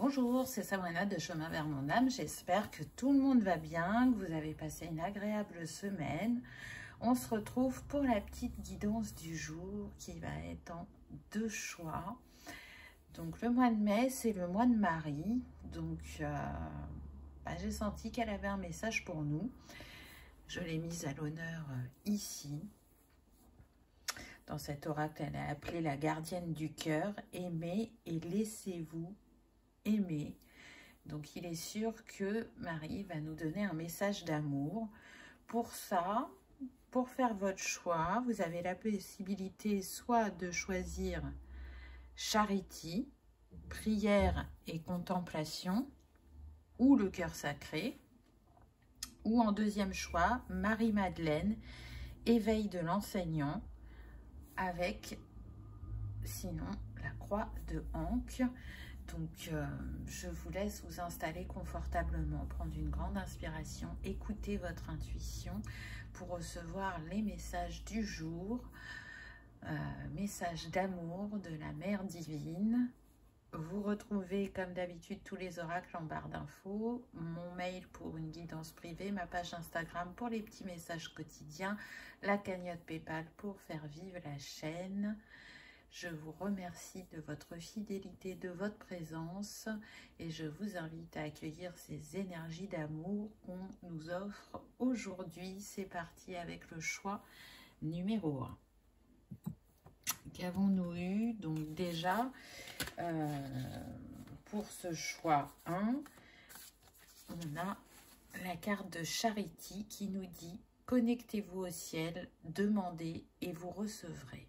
Bonjour, c'est Sabrina de Chemin vers mon âme. J'espère que tout le monde va bien, que vous avez passé une agréable semaine. On se retrouve pour la petite guidance du jour qui va être en deux choix. Donc le mois de mai, c'est le mois de Marie. Donc j'ai senti qu'elle avait un message pour nous. Je l'ai mise à l'honneur ici. Dans cet oracle, elle est appelée la gardienne du cœur. Aimez et laissez-vous aimer. Donc il est sûr que Marie va nous donner un message d'amour. Pour ça, pour faire votre choix, vous avez la possibilité soit de choisir Charity, prière et contemplation, ou le cœur sacré, ou en deuxième choix, Marie-Madeleine, éveil de l'enseignant, avec sinon la croix de Ancre. Donc, je vous laisse vous installer confortablement, prendre une grande inspiration, écouter votre intuition pour recevoir les messages du jour, messages d'amour de la Mère Divine. Vous retrouvez comme d'habitude tous les oracles en barre d'infos, mon mail pour une guidance privée, ma page Instagram pour les petits messages quotidiens, la cagnotte PayPal pour faire vivre la chaîne. Je vous remercie de votre fidélité, de votre présence et je vous invite à accueillir ces énergies d'amour qu'on nous offre aujourd'hui. C'est parti avec le choix numéro 1. Qu'avons-nous eu? Donc déjà, pour ce choix 1, on a la carte de Charity qui nous dit « Connectez-vous au ciel, demandez et vous recevrez ».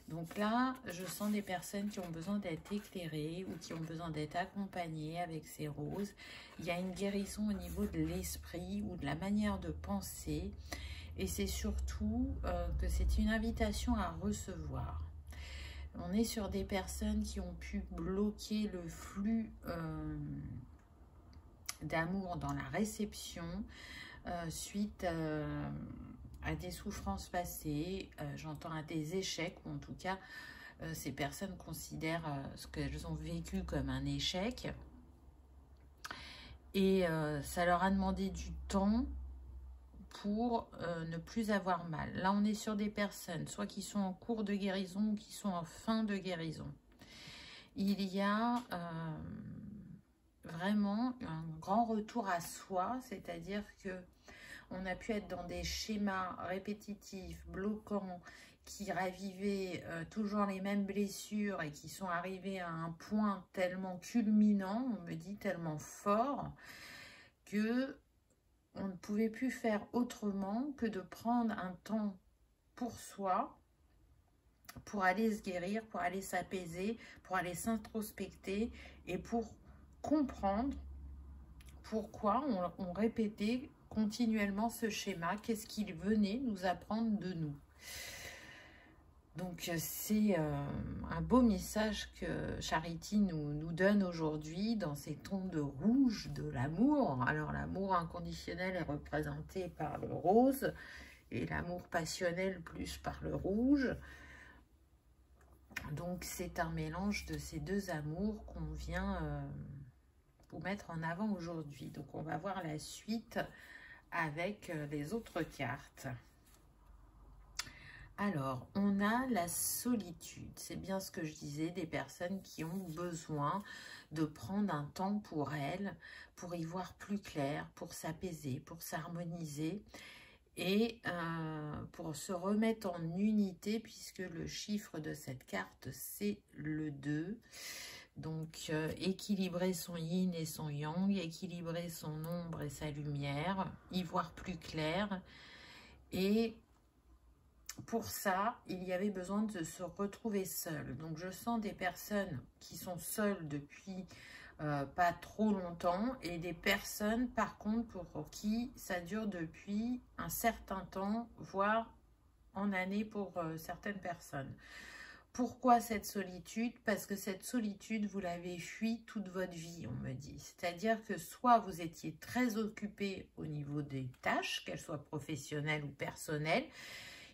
Donc là, je sens des personnes qui ont besoin d'être éclairées ou qui ont besoin d'être accompagnées avec ces roses. Il y a une guérison au niveau de l'esprit ou de la manière de penser. Et c'est surtout que c'est une invitation à recevoir. On est sur des personnes qui ont pu bloquer le flux d'amour dans la réception suite à des souffrances passées, j'entends à des échecs, ou en tout cas, ces personnes considèrent ce qu'elles ont vécu comme un échec. Et ça leur a demandé du temps pour ne plus avoir mal. Là, on est sur des personnes, soit qui sont en cours de guérison, ou qui sont en fin de guérison. Il y a vraiment un grand retour à soi, c'est-à-dire que on a pu être dans des schémas répétitifs, bloquants, qui ravivaient toujours les mêmes blessures et qui sont arrivés à un point tellement culminant, on me dit tellement fort, que on ne pouvait plus faire autrement que de prendre un temps pour soi, pour aller se guérir, pour aller s'apaiser, pour aller s'introspecter et pour comprendre pourquoi on répétait continuellement ce schéma, qu'est-ce qu'il venait nous apprendre de nous. Donc c'est un beau message que Charity nous donne aujourd'hui dans ces tons de rouge de l'amour. Alors l'amour inconditionnel est représenté par le rose et l'amour passionnel plus par le rouge. Donc c'est un mélange de ces deux amours qu'on vient vous mettre en avant aujourd'hui. Donc on va voir la suite avec les autres cartes. Alors, on a la solitude. C'est bien ce que je disais, des personnes qui ont besoin de prendre un temps pour elles, pour y voir plus clair, pour s'apaiser, pour s'harmoniser et pour se remettre en unité, puisque le chiffre de cette carte, c'est le 2. Donc, équilibrer son yin et son yang, équilibrer son ombre et sa lumière, y voir plus clair. Et pour ça, il y avait besoin de se retrouver seul. Donc, je sens des personnes qui sont seules depuis pas trop longtemps et des personnes, par contre, pour qui ça dure depuis un certain temps, voire en année pour certaines personnes. Pourquoi cette solitude? Parce que cette solitude, vous l'avez fui toute votre vie, on me dit. C'est-à-dire que soit vous étiez très occupé au niveau des tâches, qu'elles soient professionnelles ou personnelles,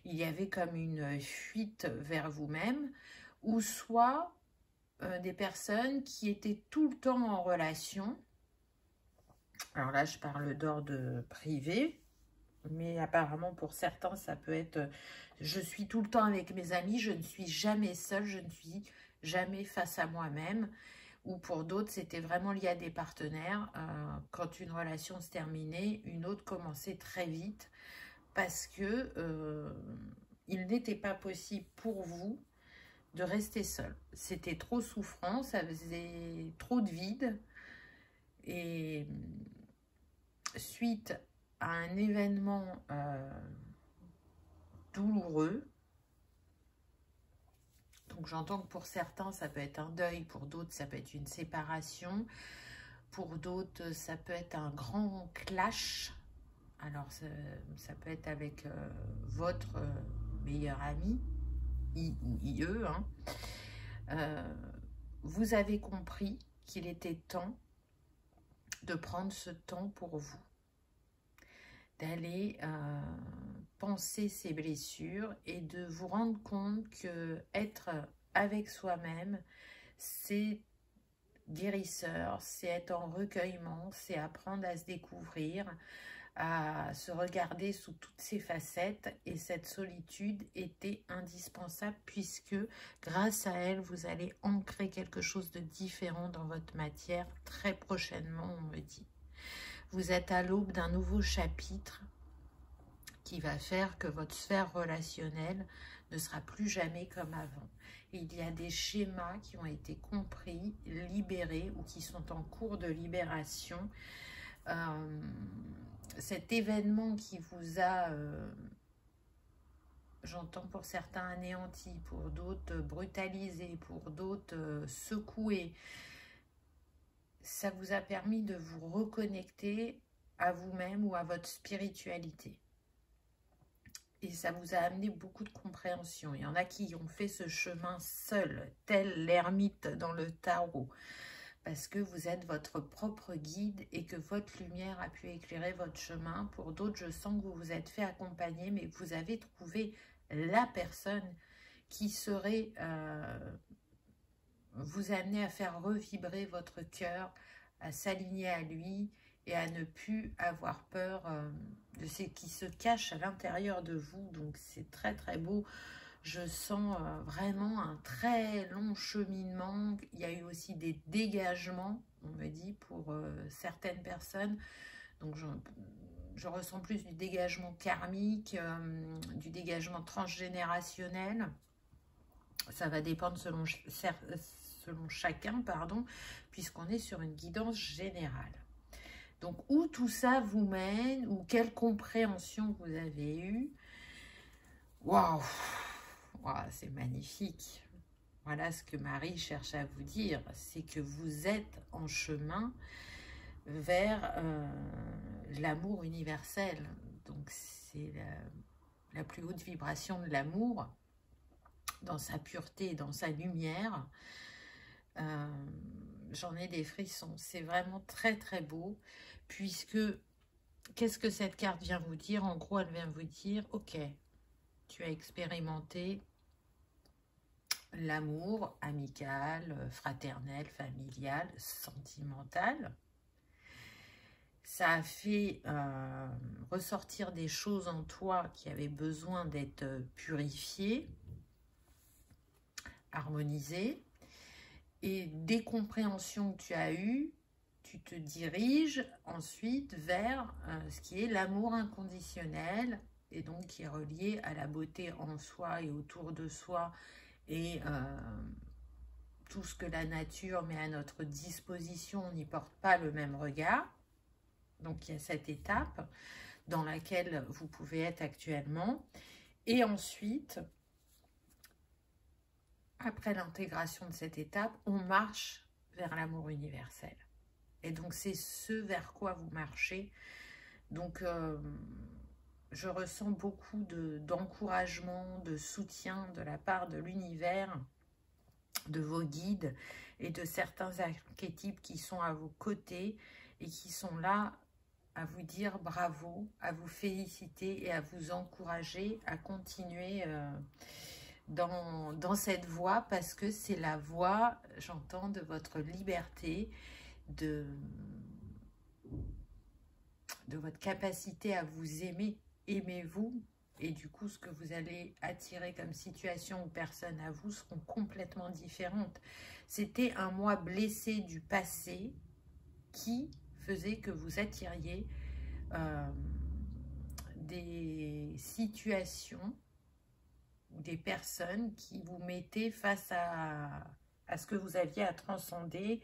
il y avait comme une fuite vers vous-même, ou soit des personnes qui étaient tout le temps en relation. Alors là, je parle d'ordre privé, mais apparemment pour certains, ça peut être je suis tout le temps avec mes amis, je ne suis jamais seule, je ne suis jamais face à moi-même. Ou pour d'autres, c'était vraiment lié à des partenaires. Quand une relation se terminait, une autre commençait très vite parce que il n'était pas possible pour vous de rester seul. C'était trop souffrant, ça faisait trop de vide. Et suite à un événement douloureux, donc j'entends que pour certains, ça peut être un deuil, pour d'autres, ça peut être une séparation, pour d'autres, ça peut être un grand clash. Alors, ça peut être avec votre meilleur ami, ou IE, hein. Vous avez compris qu'il était temps de prendre ce temps pour vous, d'aller penser ses blessures et de vous rendre compte que être avec soi-même, c'est guérisseur, c'est être en recueillement, c'est apprendre à se découvrir, à se regarder sous toutes ses facettes, et cette solitude était indispensable puisque grâce à elle, vous allez ancrer quelque chose de différent dans votre matière très prochainement, on me dit. Vous êtes à l'aube d'un nouveau chapitre qui va faire que votre sphère relationnelle ne sera plus jamais comme avant. Et il y a des schémas qui ont été compris, libérés ou qui sont en cours de libération. Cet événement qui vous a, j'entends pour certains anéanti, pour d'autres brutalisé, pour d'autres secoué, ça vous a permis de vous reconnecter à vous-même ou à votre spiritualité. Et ça vous a amené beaucoup de compréhension. Il y en a qui ont fait ce chemin seul, tel l'ermite dans le tarot, parce que vous êtes votre propre guide et que votre lumière a pu éclairer votre chemin. Pour d'autres, je sens que vous vous êtes fait accompagner, mais que vous avez trouvé la personne qui saurait vous amener à faire revibrer votre cœur, à s'aligner à lui et à ne plus avoir peur de ce qui se cache à l'intérieur de vous. Donc c'est très très beau. Je sens vraiment un très long cheminement. Il y a eu aussi des dégagements, on me dit, pour certaines personnes. Donc je ressens plus du dégagement karmique, du dégagement transgénérationnel. Ça va dépendre selon chacun, pardon, puisqu'on est sur une guidance générale. Donc, où tout ça vous mène, ou quelle compréhension vous avez eue, waouh, c'est magnifique. Voilà ce que Marie cherche à vous dire, c'est que vous êtes en chemin vers l'amour universel. Donc, c'est la plus haute vibration de l'amour, dans sa pureté, dans sa lumière. J'en ai des frissons. C'est vraiment très très beau, puisque qu'est-ce que cette carte vient vous dire? En gros, elle vient vous dire, ok, tu as expérimenté l'amour amical, fraternel, familial, sentimental. Ça a fait ressortir des choses en toi qui avaient besoin d'être purifiées, harmonisées. Et des compréhensions que tu as eues, tu te diriges ensuite vers ce qui est l'amour inconditionnel, et donc qui est relié à la beauté en soi et autour de soi, et tout ce que la nature met à notre disposition, on n'y porte pas le même regard. Donc il y a cette étape dans laquelle vous pouvez être actuellement. Et ensuite, après l'intégration de cette étape, on marche vers l'amour universel. Et donc, c'est ce vers quoi vous marchez. Donc, je ressens beaucoup d'encouragement, de soutien de la part de l'univers, de vos guides et de certains archétypes qui sont à vos côtés et qui sont là à vous dire bravo, à vous féliciter et à vous encourager à continuer dans cette voie, parce que c'est la voie, j'entends, de votre liberté, de votre capacité à vous aimer. Aimez-vous, et du coup, ce que vous allez attirer comme situation ou personne à vous seront complètement différentes. C'était un moi blessé du passé qui faisait que vous attiriez des situations, des personnes qui vous mettaient face à ce que vous aviez à transcender.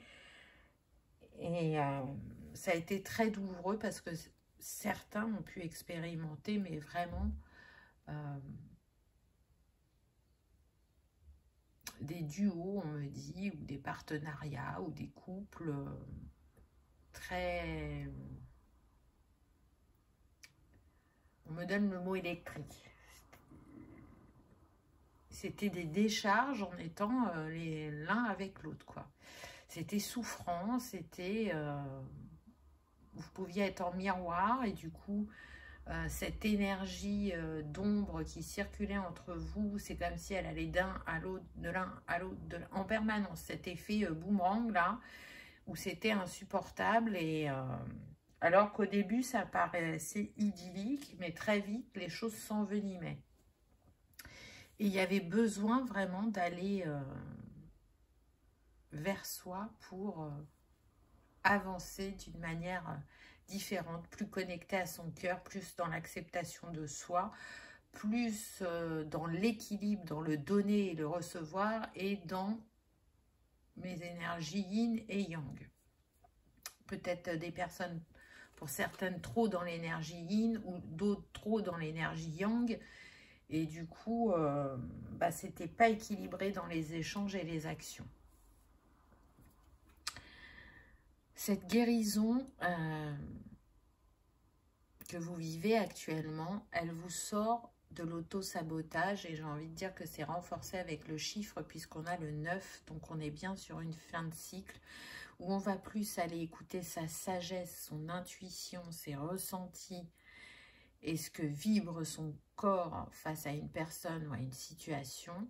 Et ça a été très douloureux parce que certains ont pu expérimenter, mais vraiment, des duos, on me dit, ou des partenariats, ou des couples très... On me donne le mot électrique. C'était des décharges en étant l'un avec l'autre, quoi. C'était souffrant, c'était... vous pouviez être en miroir et du coup, cette énergie d'ombre qui circulait entre vous, c'est comme si elle allait d'un à l'autre, de l'un à l'autre, en permanence. Cet effet boomerang là, où c'était insupportable. Et alors qu'au début, ça paraissait idyllique, mais très vite, les choses s'envenimaient. Et il y avait besoin vraiment d'aller vers soi pour avancer d'une manière différente, plus connectée à son cœur, plus dans l'acceptation de soi, plus dans l'équilibre, dans le donner et le recevoir, et dans mes énergies yin et yang. Peut-être des personnes, pour certaines, trop dans l'énergie yin, ou d'autres trop dans l'énergie yang, et du coup, c'était pas équilibré dans les échanges et les actions. Cette guérison que vous vivez actuellement, elle vous sort de l'auto-sabotage, et j'ai envie de dire que c'est renforcé avec le chiffre puisqu'on a le 9, donc on est bien sur une fin de cycle où on va plus aller écouter sa sagesse, son intuition, ses ressentis et ce que vibre son corps face à une personne ou à une situation,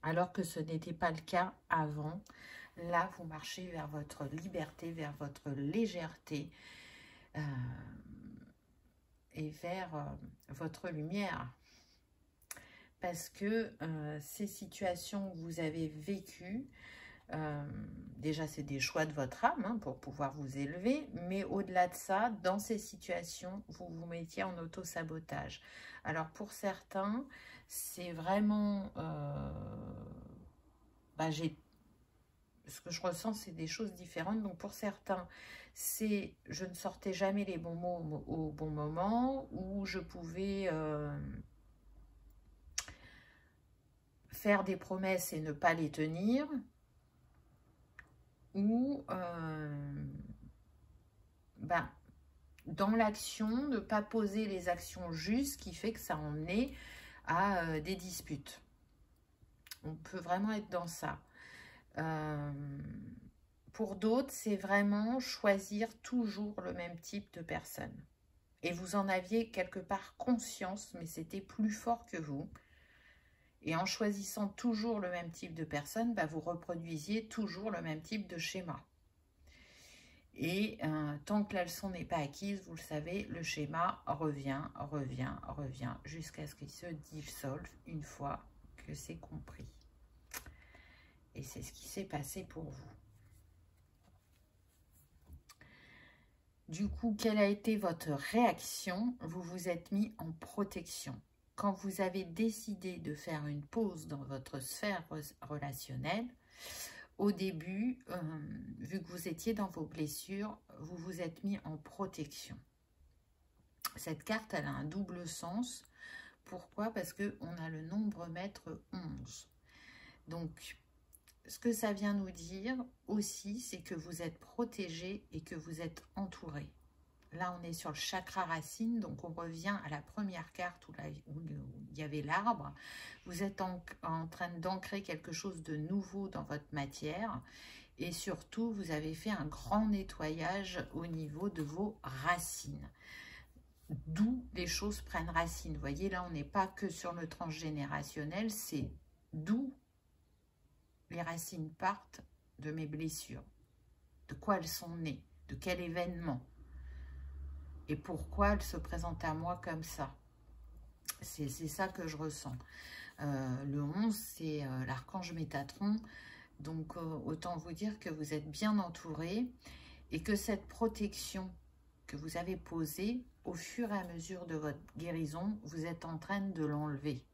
alors que ce n'était pas le cas avant. Là, vous marchez vers votre liberté, vers votre légèreté et vers votre lumière. Parce que ces situations que vous avez vécues, déjà c'est des choix de votre âme pour pouvoir vous élever, mais au-delà de ça, dans ces situations, vous vous mettiez en auto-sabotage. Alors pour certains, c'est vraiment... ce que je ressens, c'est des choses différentes. Donc pour certains, c'est je ne sortais jamais les bons mots au bon moment, ou je pouvais faire des promesses et ne pas les tenir, ou dans l'action, ne pas poser les actions justes, qui fait que ça en est à des disputes. On peut vraiment être dans ça. Pour d'autres, c'est vraiment choisir toujours le même type de personne. Et vous en aviez quelque part conscience, mais c'était plus fort que vous. Et en choisissant toujours le même type de personne, vous reproduisiez toujours le même type de schéma. Et tant que la leçon n'est pas acquise, vous le savez, le schéma revient, jusqu'à ce qu'il se dissolve une fois que c'est compris. Et c'est ce qui s'est passé pour vous. Du coup, quelle a été votre réaction? Vous vous êtes mis en protection. Quand vous avez décidé de faire une pause dans votre sphère relationnelle, au début, vu que vous étiez dans vos blessures, vous vous êtes mis en protection. Cette carte, elle a un double sens. Pourquoi? Parce qu'on a le nombre maître 11. Donc, ce que ça vient nous dire aussi, c'est que vous êtes protégé et que vous êtes entouré. Là, on est sur le chakra racine, donc on revient à la première carte où il y avait l'arbre. Vous êtes en train d'ancrer quelque chose de nouveau dans votre matière. Et surtout, vous avez fait un grand nettoyage au niveau de vos racines. d'où les choses prennent racine. Vous voyez, là, on n'est pas que sur le transgénérationnel, c'est d'où les racines partent de mes blessures, de quoi elles sont nées, de quel événement, et pourquoi elles se présentent à moi comme ça. C'est ça que je ressens. Le 11, c'est l'archange Métatron, donc autant vous dire que vous êtes bien entouré, et que cette protection que vous avez posée, au fur et à mesure de votre guérison, vous êtes en train de l'enlever,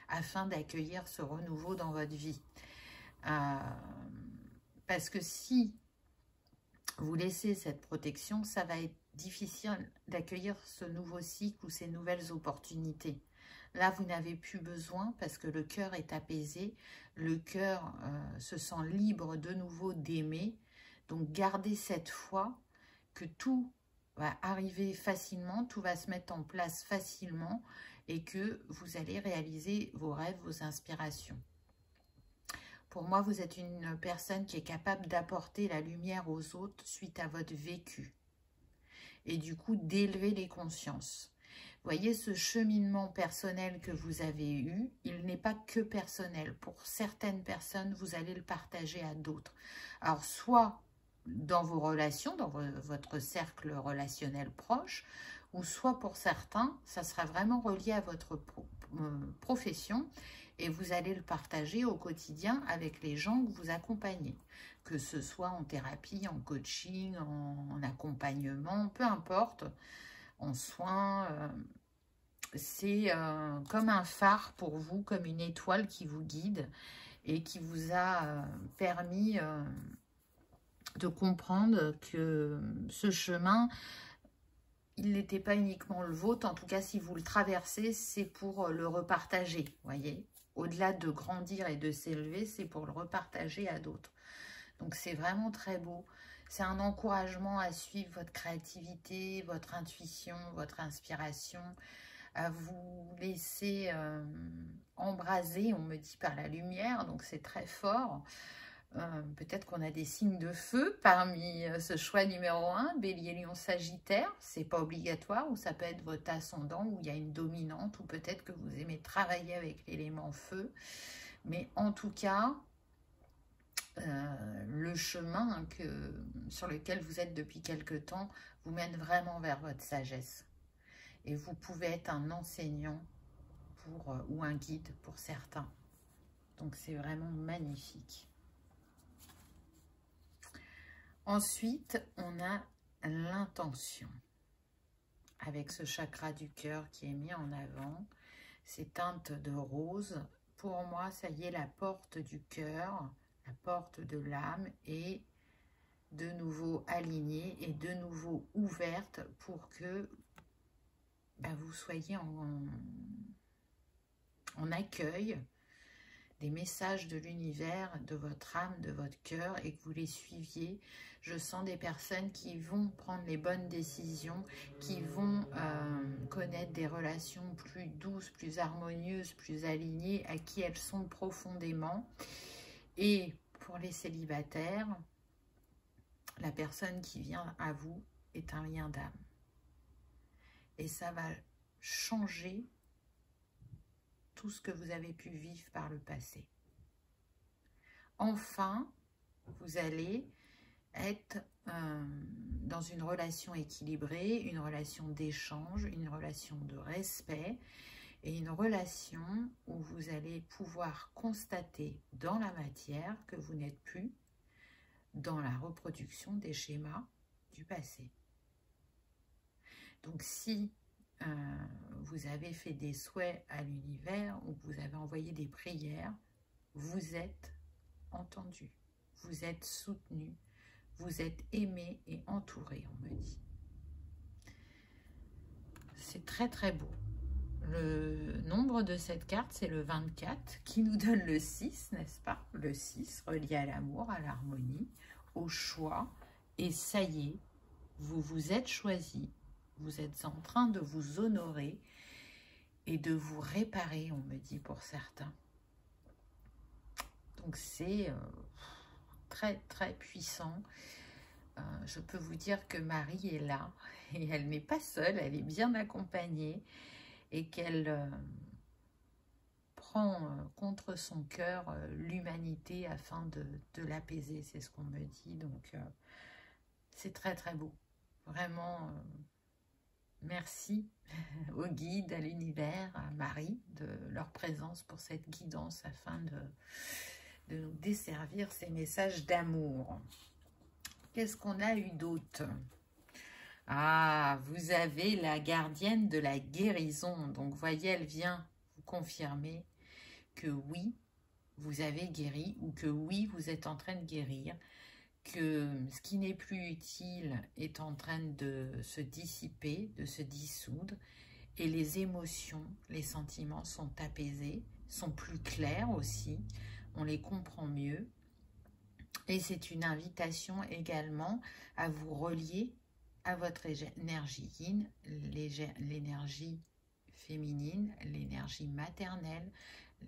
afin d'accueillir ce renouveau dans votre vie. Parce que si vous laissez cette protection, ça va être difficile d'accueillir ce nouveau cycle ou ces nouvelles opportunités. Là, vous n'avez plus besoin parce que le cœur est apaisé, le cœur se sent libre de nouveau d'aimer. Donc, gardez cette foi que tout va arriver facilement, tout va se mettre en place facilement et que vous allez réaliser vos rêves, vos inspirations. Pour moi, vous êtes une personne qui est capable d'apporter la lumière aux autres suite à votre vécu. Et du coup, d'élever les consciences. Vous voyez, ce cheminement personnel que vous avez eu, il n'est pas que personnel. Pour certaines personnes, vous allez le partager à d'autres. Alors, soit dans vos relations, dans votre cercle relationnel proche, ou soit pour certains, ça sera vraiment relié à votre profession et vous allez le partager au quotidien avec les gens que vous accompagnez, que ce soit en thérapie, en coaching, en accompagnement, peu importe, en soins. C'est comme un phare pour vous, comme une étoile qui vous guide et qui vous a permis de comprendre que ce chemin, il n'était pas uniquement le vôtre. En tout cas, si vous le traversez, c'est pour le repartager, voyez. Au-delà de grandir et de s'élever, c'est pour le repartager à d'autres. Donc, c'est vraiment très beau. C'est un encouragement à suivre votre créativité, votre intuition, votre inspiration, à vous laisser embraser, on me dit, par la lumière. Donc, c'est très fort. Peut-être qu'on a des signes de feu parmi ce choix numéro 1, Bélier, Lion, Sagittaire. C'est pas obligatoire, ou ça peut être votre ascendant, où il y a une dominante, ou peut-être que vous aimez travailler avec l'élément feu. Mais en tout cas, le chemin sur lequel vous êtes depuis quelque temps vous mène vraiment vers votre sagesse. Et vous pouvez être un enseignant ou un guide pour certains. Donc c'est vraiment magnifique. Ensuite, on a l'intention. Avec ce chakra du cœur qui est mis en avant, ces teintes de rose. Pour moi, ça y est, la porte du cœur, la porte de l'âme est de nouveau alignée et de nouveau ouverte pour que vous soyez en accueil des messages de l'univers, de votre âme, de votre cœur, et que vous les suiviez. Je sens des personnes qui vont prendre les bonnes décisions, qui vont connaître des relations plus douces, plus harmonieuses, plus alignées, à qui elles sont profondément. Et pour les célibataires, la personne qui vient à vous est un lien d'âme. Et ça va changer tout ce que vous avez pu vivre par le passé. Enfin, vous allez être dans une relation équilibrée, une relation d'échange, une relation de respect et une relation où vous allez pouvoir constater dans la matière que vous n'êtes plus dans la reproduction des schémas du passé. Donc si vous avez fait des souhaits à l'univers ou que vous avez envoyé des prières, vous êtes entendu, vous êtes soutenu, vous êtes aimé et entouré, on me dit. C'est très très beau. Le nombre de cette carte, c'est le 24, qui nous donne le 6, n'est-ce pas? Le 6, relié à l'amour, à l'harmonie, au choix. Et ça y est, vous vous êtes choisi, vous êtes en train de vous honorer et de vous réparer, on me dit pour certains. Donc c'est très très puissant. je peux vous dire que Marie est là et elle n'est pas seule, elle est bien accompagnée et qu'elle prend contre son cœur l'humanité afin de l'apaiser, c'est ce qu'on me dit. Donc c'est très très beau, vraiment. Merci aux guides, à l'univers, à Marie de leur présence pour cette guidance afin de nous desservir ces messages d'amour. Qu'est-ce qu'on a eu d'autre? Ah, vous avez la gardienne de la guérison. Donc, voyez, elle vient vous confirmer que oui, vous avez guéri ou que oui, vous êtes en train de guérir, que ce qui n'est plus utile est en train de se dissiper, de se dissoudre, et les émotions, les sentiments sont apaisés, sont plus clairs aussi, on les comprend mieux. Et c'est une invitation également à vous relier à votre énergie yin, l'énergie féminine, l'énergie maternelle,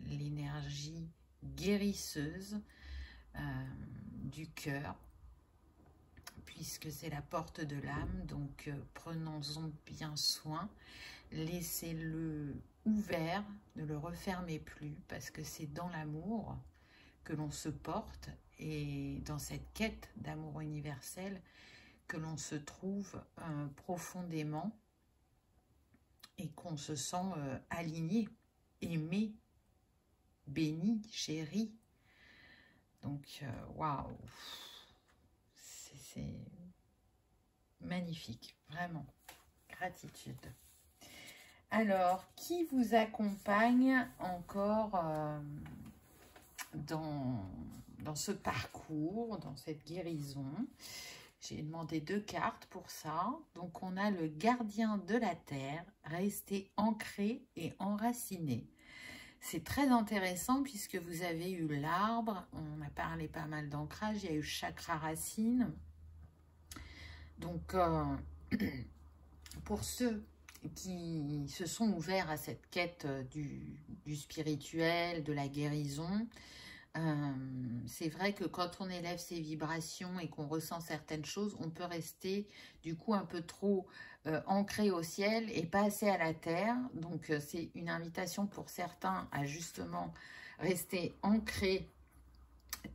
l'énergie guérisseuse du cœur, puisque c'est la porte de l'âme. Donc prenons-en bien soin, laissez-le ouvert, ne le refermez plus, parce que c'est dans l'amour que l'on se porte et dans cette quête d'amour universel que l'on se trouve profondément et qu'on se sent aligné, aimé, béni, chéri. Donc, waouh, c'est magnifique, vraiment, gratitude. Alors, qui vous accompagne encore dans ce parcours, dans cette guérison? J'ai demandé 2 cartes pour ça. Donc, on a le gardien de la terre, rester ancré et enraciné. C'est très intéressant puisque vous avez eu l'arbre, on a parlé pas mal d'ancrage, il y a eu chakra racine. Donc, pour ceux qui se sont ouverts à cette quête du spirituel, de la guérison, c'est vrai que quand on élève ses vibrations et qu'on ressent certaines choses, on peut rester du coup un peu trop ancré au ciel et pas assez à la terre. Donc c'est une invitation pour certains à justement rester ancré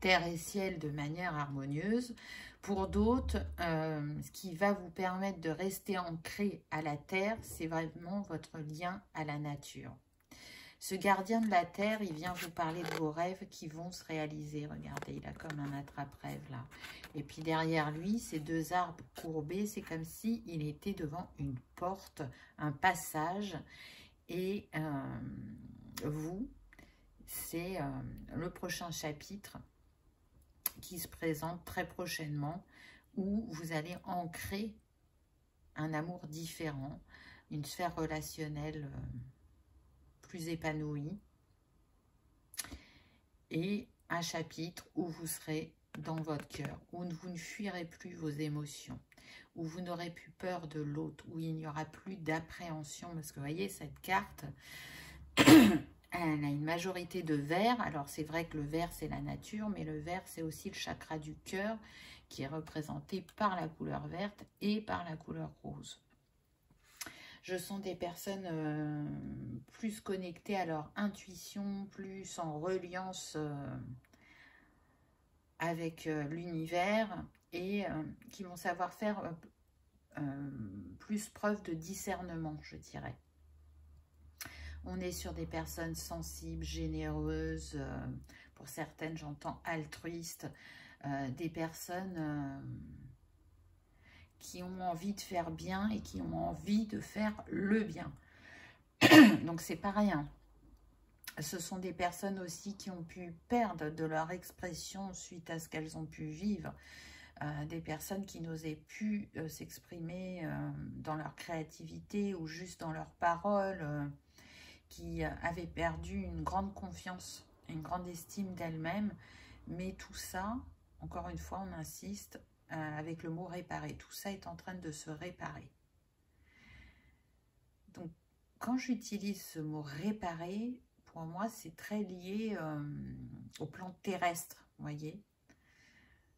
terre et ciel de manière harmonieuse. Pour d'autres, ce qui va vous permettre de rester ancré à la terre, c'est vraiment votre lien à la nature. Ce gardien de la terre, il vient vous parler de vos rêves qui vont se réaliser. Regardez, il a comme un attrape-rêve là. Et puis derrière lui, ces 2 arbres courbés, c'est comme s'il était devant une porte, un passage. Et vous, c'est le prochain chapitre qui se présente très prochainement, où vous allez ancrer un amour différent, une sphère relationnelle plus épanouie, et un chapitre où vous serez dans votre cœur, où vous ne fuirez plus vos émotions, où vous n'aurez plus peur de l'autre, où il n'y aura plus d'appréhension, parce que vous voyez, cette carte, elle a une majorité de vert. Alors c'est vrai que le vert c'est la nature, mais le vert c'est aussi le chakra du cœur qui est représenté par la couleur verte et par la couleur rose. Je sens des personnes plus connectées à leur intuition, plus en reliance avec l'univers et qui vont savoir faire plus preuve de discernement, je dirais. On est sur des personnes sensibles, généreuses, pour certaines j'entends altruistes, des personnes qui ont envie de faire bien et qui ont envie de faire le bien. Donc c'est pas rien. Ce sont des personnes aussi qui ont pu perdre de leur expression suite à ce qu'elles ont pu vivre. Des personnes qui n'osaient plus s'exprimer dans leur créativité ou juste dans leurs paroles, qui avaient perdu une grande confiance, une grande estime d'elles-mêmes. Mais tout ça, encore une fois, on insiste, avec le mot réparer. Tout ça est en train de se réparer. Donc, quand j'utilise ce mot réparer, pour moi, c'est très lié au plan terrestre, vous voyez.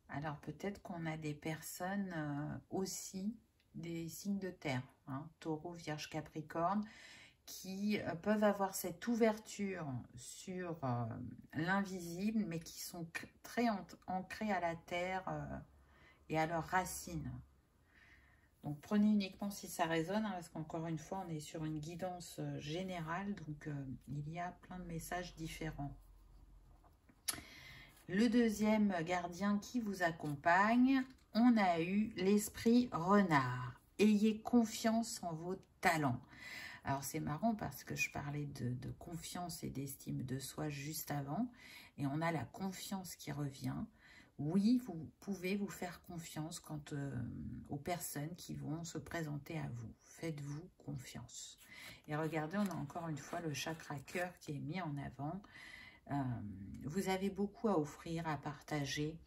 Alors peut-être qu'on a des personnes aussi, des signes de terre, hein, Taureau, Vierge, Capricorne, qui peuvent avoir cette ouverture sur l'invisible, mais qui sont très ancrés à la terre et à leurs racines. Donc prenez uniquement si ça résonne, hein, parce qu'encore une fois, on est sur une guidance générale, donc il y a plein de messages différents. Le deuxième gardien qui vous accompagne, on a eu l'esprit renard. Ayez confiance en vos talents. Alors c'est marrant parce que je parlais de confiance et d'estime de soi juste avant, et on a la confiance qui revient. Oui, vous pouvez vous faire confiance aux personnes qui vont se présenter à vous. Faites-vous confiance. Et regardez, on a encore une fois le chakra cœur qui est mis en avant. Vous avez beaucoup à offrir, à partager.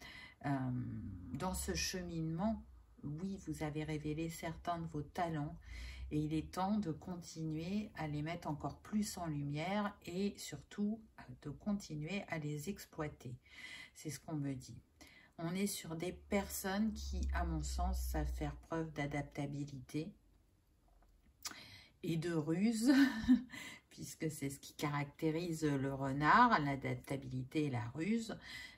Dans ce cheminement, oui, vous avez révélé certains de vos talents et il est temps de continuer à les mettre encore plus en lumière et surtout de continuer à les exploiter. C'est ce qu'on me dit. On est sur des personnes qui, à mon sens, savent faire preuve d'adaptabilité et de ruse, puisque c'est ce qui caractérise le renard, l'adaptabilité et la ruse.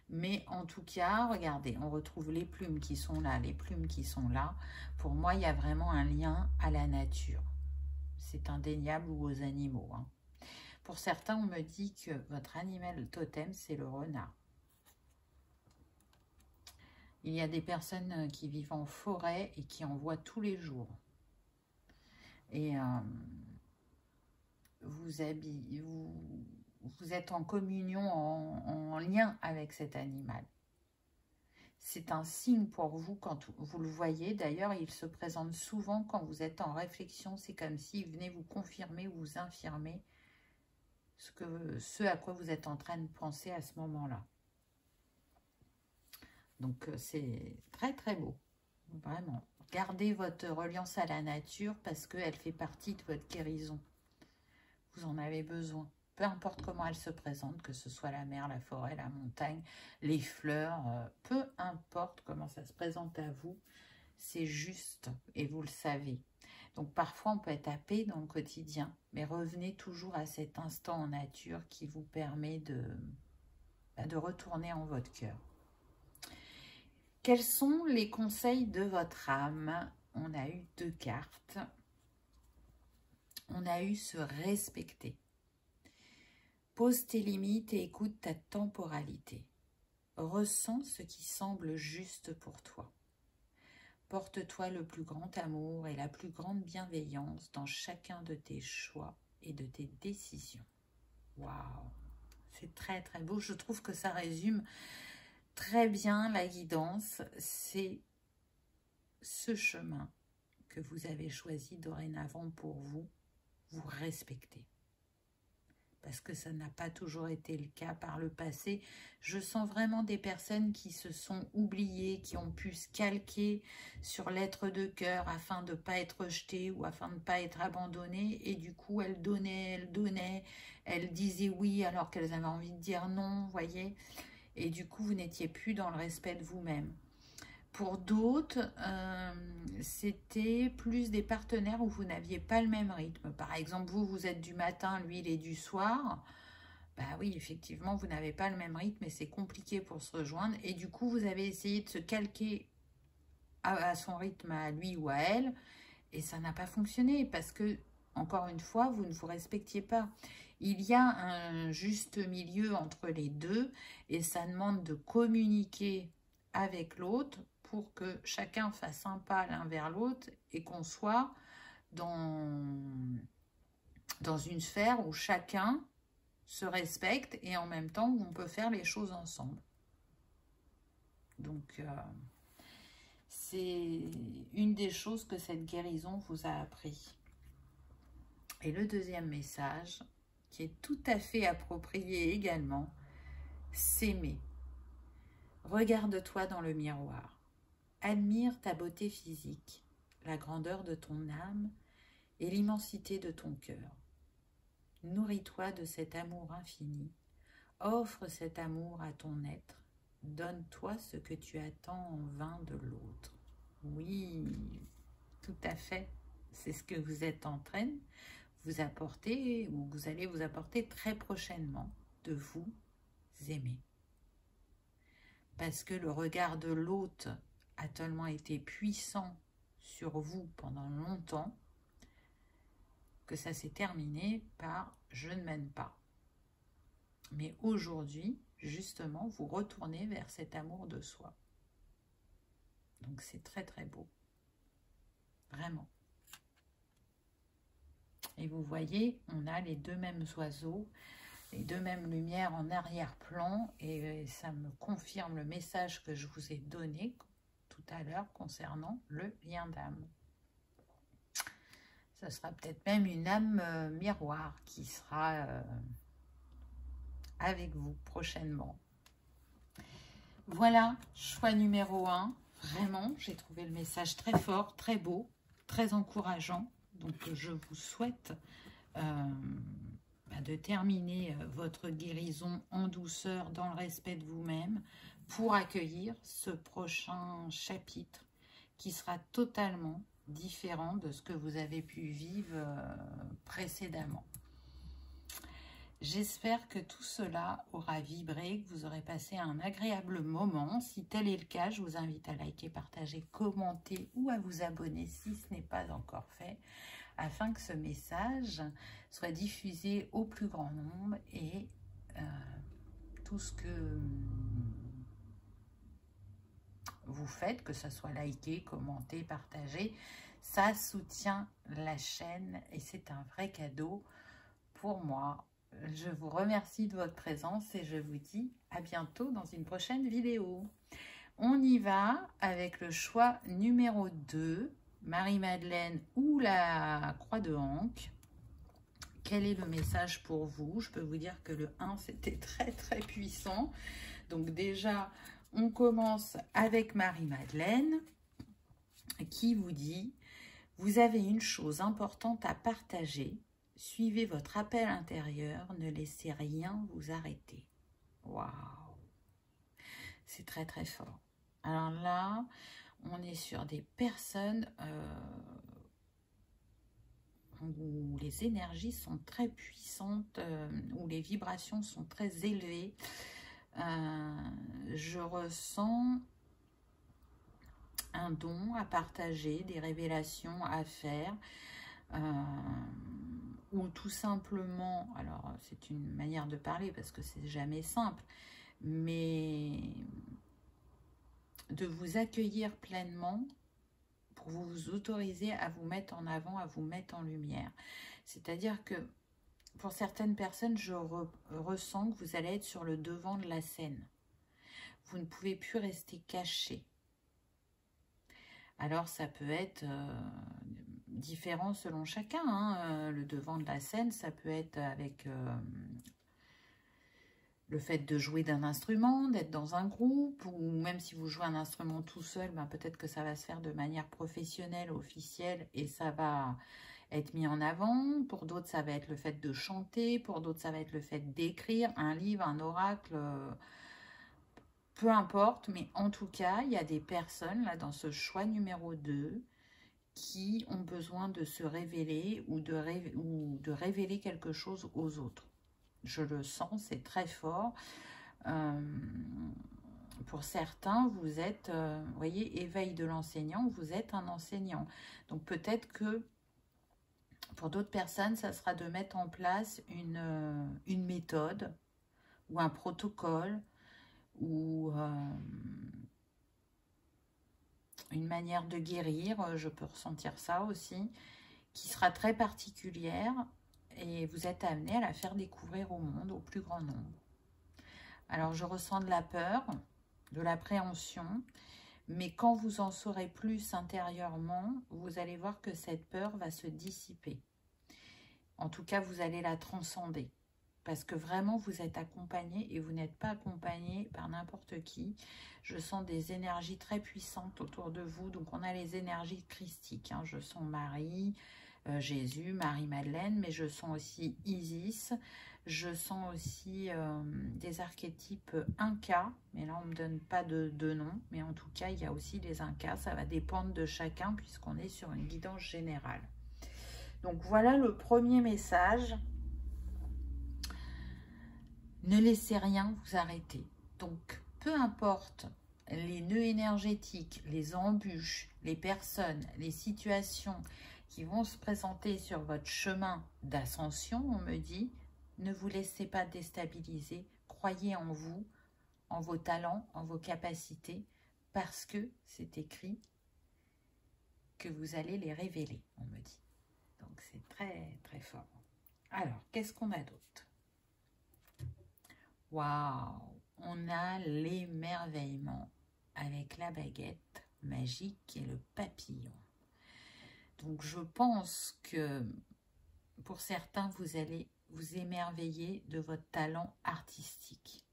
Mais en tout cas, regardez, on retrouve les plumes qui sont là, les plumes qui sont là. Pour moi, il y a vraiment un lien à la nature. C'est indéniable, ou aux animaux, hein. Pour certains, on me dit que votre animal totem, c'est le renard. Il y a des personnes qui vivent en forêt et qui en voient tous les jours. Et vous êtes en communion, en lien avec cet animal. C'est un signe pour vous quand vous le voyez. D'ailleurs, il se présente souvent quand vous êtes en réflexion. C'est comme s'il venait vous confirmer ou vous infirmer ce à quoi vous êtes en train de penser à ce moment-là. Donc, c'est très, très beau. Vraiment. Gardez votre reliance à la nature parce qu'elle fait partie de votre guérison. Vous en avez besoin. Peu importe comment elle se présente, que ce soit la mer, la forêt, la montagne, les fleurs, peu importe comment ça se présente à vous, c'est juste et vous le savez. Donc parfois on peut être happé dans le quotidien, mais revenez toujours à cet instant en nature qui vous permet de retourner en votre cœur. Quels sont les conseils de votre âme? On a eu 2 cartes. On a eu se respecter. Pose tes limites et écoute ta temporalité. Ressens ce qui semble juste pour toi. Porte-toi le plus grand amour et la plus grande bienveillance dans chacun de tes choix et de tes décisions. Waouh! C'est très très beau. Je trouve que ça résume très bien la guidance. C'est ce chemin que vous avez choisi dorénavant pour vous. Vous respectez. Parce que ça n'a pas toujours été le cas par le passé. Je sens vraiment des personnes qui se sont oubliées, qui ont pu se calquer sur l'être de cœur afin de ne pas être rejetées ou afin de ne pas être abandonnées. Et du coup, elles donnaient, elles disaient oui alors qu'elles avaient envie de dire non, vous voyez. Et du coup, vous n'étiez plus dans le respect de vous-même. Pour d'autres, c'était plus des partenaires où vous n'aviez pas le même rythme. Par exemple, vous êtes du matin, lui, il est du soir. Bah oui, effectivement, vous n'avez pas le même rythme et c'est compliqué pour se rejoindre. Et du coup, vous avez essayé de se calquer à son rythme, à lui ou à elle. Et ça n'a pas fonctionné parce que, encore une fois, vous ne vous respectiez pas. Il y a un juste milieu entre les deux et ça demande de communiquer avec l'autre pour que chacun fasse un pas l'un vers l'autre et qu'on soit dans une sphère où chacun se respecte et en même temps où on peut faire les choses ensemble. Donc, c'est une des choses que cette guérison vous a appris. Et le deuxième message, qui est tout à fait approprié également, s'aimer. Regarde-toi dans le miroir. Admire ta beauté physique, la grandeur de ton âme et l'immensité de ton cœur. Nourris-toi de cet amour infini. Offre cet amour à ton être donne-toi ce que tu attends en vain de l'autre. Oui, tout à fait. C'est ce que vous êtes en train de vous apporter, ou vous allez vous apporter très prochainement, de vous aimer. Parce que le regard de l'autre a tellement été puissant sur vous pendant longtemps que ça s'est terminé par « je ne m'aime pas ». Mais aujourd'hui, justement, vous retournez vers cet amour de soi. Donc c'est très très beau. Vraiment. Et vous voyez, on a les deux mêmes oiseaux, les deux mêmes lumières en arrière-plan, et ça me confirme le message que je vous ai donné tout à l'heure concernant le lien d'âme. Ça sera peut-être même une âme miroir qui sera avec vous prochainement. Voilà, choix numéro 1. Vraiment, j'ai trouvé le message très fort, très beau, très encourageant. Donc, je vous souhaite de terminer votre guérison en douceur, dans le respect de vous-même, pour accueillir ce prochain chapitre qui sera totalement différent de ce que vous avez pu vivre précédemment. J'espère que tout cela aura vibré, que vous aurez passé un agréable moment. Si tel est le cas, je vous invite à liker, partager, commenter ou à vous abonner si ce n'est pas encore fait, afin que ce message soit diffusé au plus grand nombre et tout ce que vous faites, que ce soit liker, commenter, partager, ça soutient la chaîne et c'est un vrai cadeau pour moi. Je vous remercie de votre présence et je vous dis à bientôt dans une prochaine vidéo. On y va avec le choix numéro 2, Marie-Madeleine ou la Croix de Ancre. Quel est le message pour vous? Je peux vous dire que le 1, c'était très très puissant. Donc déjà, on commence avec Marie-Madeleine qui vous dit « Vous avez une chose importante à partager. Suivez votre appel intérieur, ne laissez rien vous arrêter. » Waouh! C'est très très fort. Alors là, on est sur des personnes où les énergies sont très puissantes, où les vibrations sont très élevées. Je ressens un don à partager, des révélations à faire, ou tout simplement, alors c'est une manière de parler parce que c'est jamais simple, mais de vous accueillir pleinement pour vous autoriser à vous mettre en avant, à vous mettre en lumière. C'est-à-dire que pour certaines personnes, je ressens que vous allez être sur le devant de la scène. Vous ne pouvez plus rester caché. Alors ça peut être différent selon chacun, hein. Le devant de la scène, ça peut être avec le fait de jouer d'un instrument, d'être dans un groupe, ou même si vous jouez un instrument tout seul, ben peut-être que ça va se faire de manière professionnelle, officielle, et ça va être mis en avant. Pour d'autres, ça va être le fait de chanter, pour d'autres, ça va être le fait d'écrire un livre, un oracle, peu importe, mais en tout cas, il y a des personnes là dans ce choix numéro 2 qui ont besoin de se révéler ou de révéler quelque chose aux autres. Je le sens, c'est très fort. Pour certains, vous êtes, vous voyez, éveil de l'enseignant, vous êtes un enseignant. Donc peut-être que pour d'autres personnes, ça sera de mettre en place une méthode ou un protocole ou une manière de guérir, je peux ressentir ça aussi, qui sera très particulière et vous êtes amené à la faire découvrir au monde, au plus grand nombre. Alors je ressens de la peur, de l'appréhension, mais quand vous en saurez plus intérieurement, vous allez voir que cette peur va se dissiper. En tout cas, vous allez la transcender. Parce que vraiment, vous êtes accompagné et vous n'êtes pas accompagné par n'importe qui. Je sens des énergies très puissantes autour de vous. Donc, on a les énergies christiques, hein. Je sens Marie, Jésus, Marie-Madeleine, mais je sens aussi Isis. Je sens aussi des archétypes Inca, mais là on ne me donne pas de nom, mais en tout cas il y a aussi les Incas, ça va dépendre de chacun puisqu'on est sur une guidance générale. Donc voilà le premier message. Ne laissez rien vous arrêter. Donc peu importe les nœuds énergétiques, les embûches, les personnes, les situations qui vont se présenter sur votre chemin d'ascension, on me dit, ne vous laissez pas déstabiliser, croyez en vous, en vos talents, en vos capacités, parce que c'est écrit que vous allez les révéler, on me dit. Donc c'est très très fort. Alors, qu'est-ce qu'on a d'autre? Waouh! On a l'émerveillement avec la baguette magique et le papillon. Donc je pense que pour certains, vous allez vous émerveiller de votre talent artistique.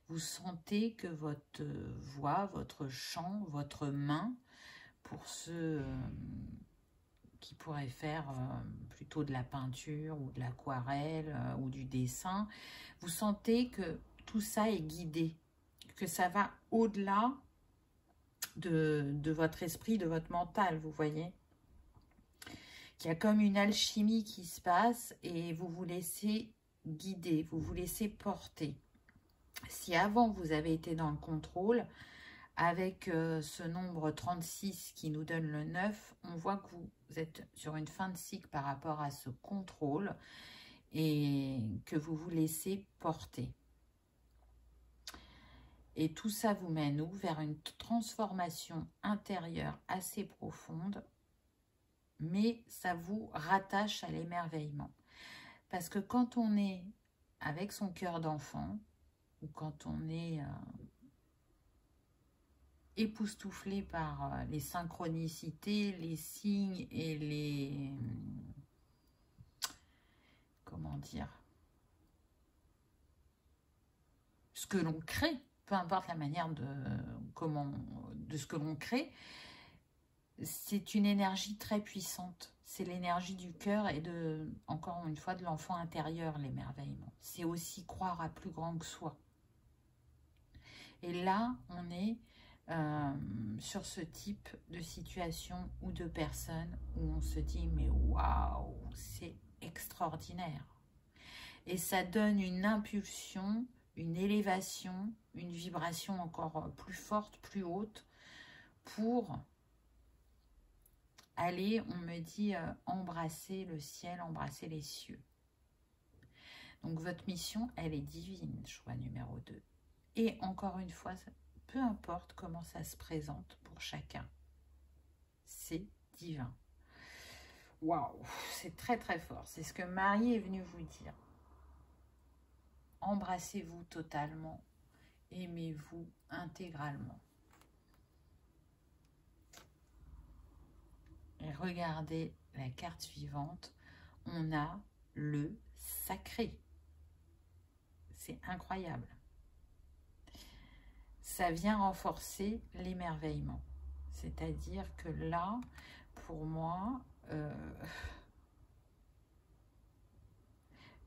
Vous sentez que votre voix, votre chant, votre main, pour ceux qui pourraient faire plutôt de la peinture ou de l'aquarelle ou du dessin, vous sentez que tout ça est guidé, que ça va au-delà de votre esprit, de votre mental, vous voyez. Qu'il y a comme une alchimie qui se passe et vous vous laissez guider, vous vous laissez porter. Si avant vous avez été dans le contrôle, avec ce nombre 36 qui nous donne le 9, on voit que vous êtes sur une fin de cycle par rapport à ce contrôle et que vous vous laissez porter. Et tout ça vous mène où? Vers une transformation intérieure assez profonde, mais ça vous rattache à l'émerveillement. Parce que quand on est avec son cœur d'enfant, ou quand on est époustouflé par les synchronicités, les signes et les... comment dire? Ce que l'on crée, peu importe la manière de ce que l'on crée, c'est une énergie très puissante. C'est l'énergie du cœur et encore une fois, de l'enfant intérieur, l'émerveillement. C'est aussi croire à plus grand que soi. Et là, on est sur ce type de situation ou de personnes où on se dit, mais waouh, c'est extraordinaire. Et ça donne une impulsion, une élévation, une vibration encore plus forte, plus haute, pour aller, on me dit, embrasser le ciel, embrasser les cieux. Donc votre mission, elle est divine, choix numéro 2. Et encore une fois, peu importe comment ça se présente pour chacun, c'est divin. Waouh, c'est très très fort. C'est ce que Marie est venue vous dire. Embrassez-vous totalement, aimez-vous intégralement. Et regardez la carte suivante, on a le sacré. C'est incroyable. Ça vient renforcer l'émerveillement. C'est-à-dire que là, pour moi,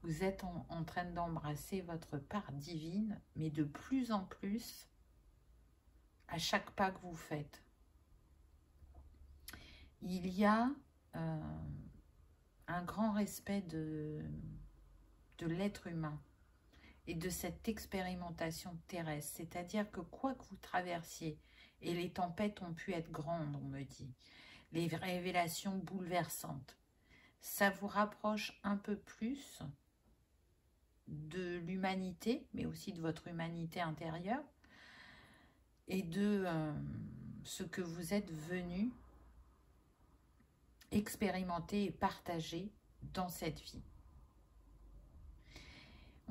vous êtes en train d'embrasser votre part divine, mais de plus en plus, à chaque pas que vous faites. Il y a un grand respect de l'être humain et de cette expérimentation terrestre. C'est-à-dire que quoi que vous traversiez, et les tempêtes ont pu être grandes, on me dit, les révélations bouleversantes, ça vous rapproche un peu plus de l'humanité, mais aussi de votre humanité intérieure, et de ce que vous êtes venu expérimenter et partager dans cette vie.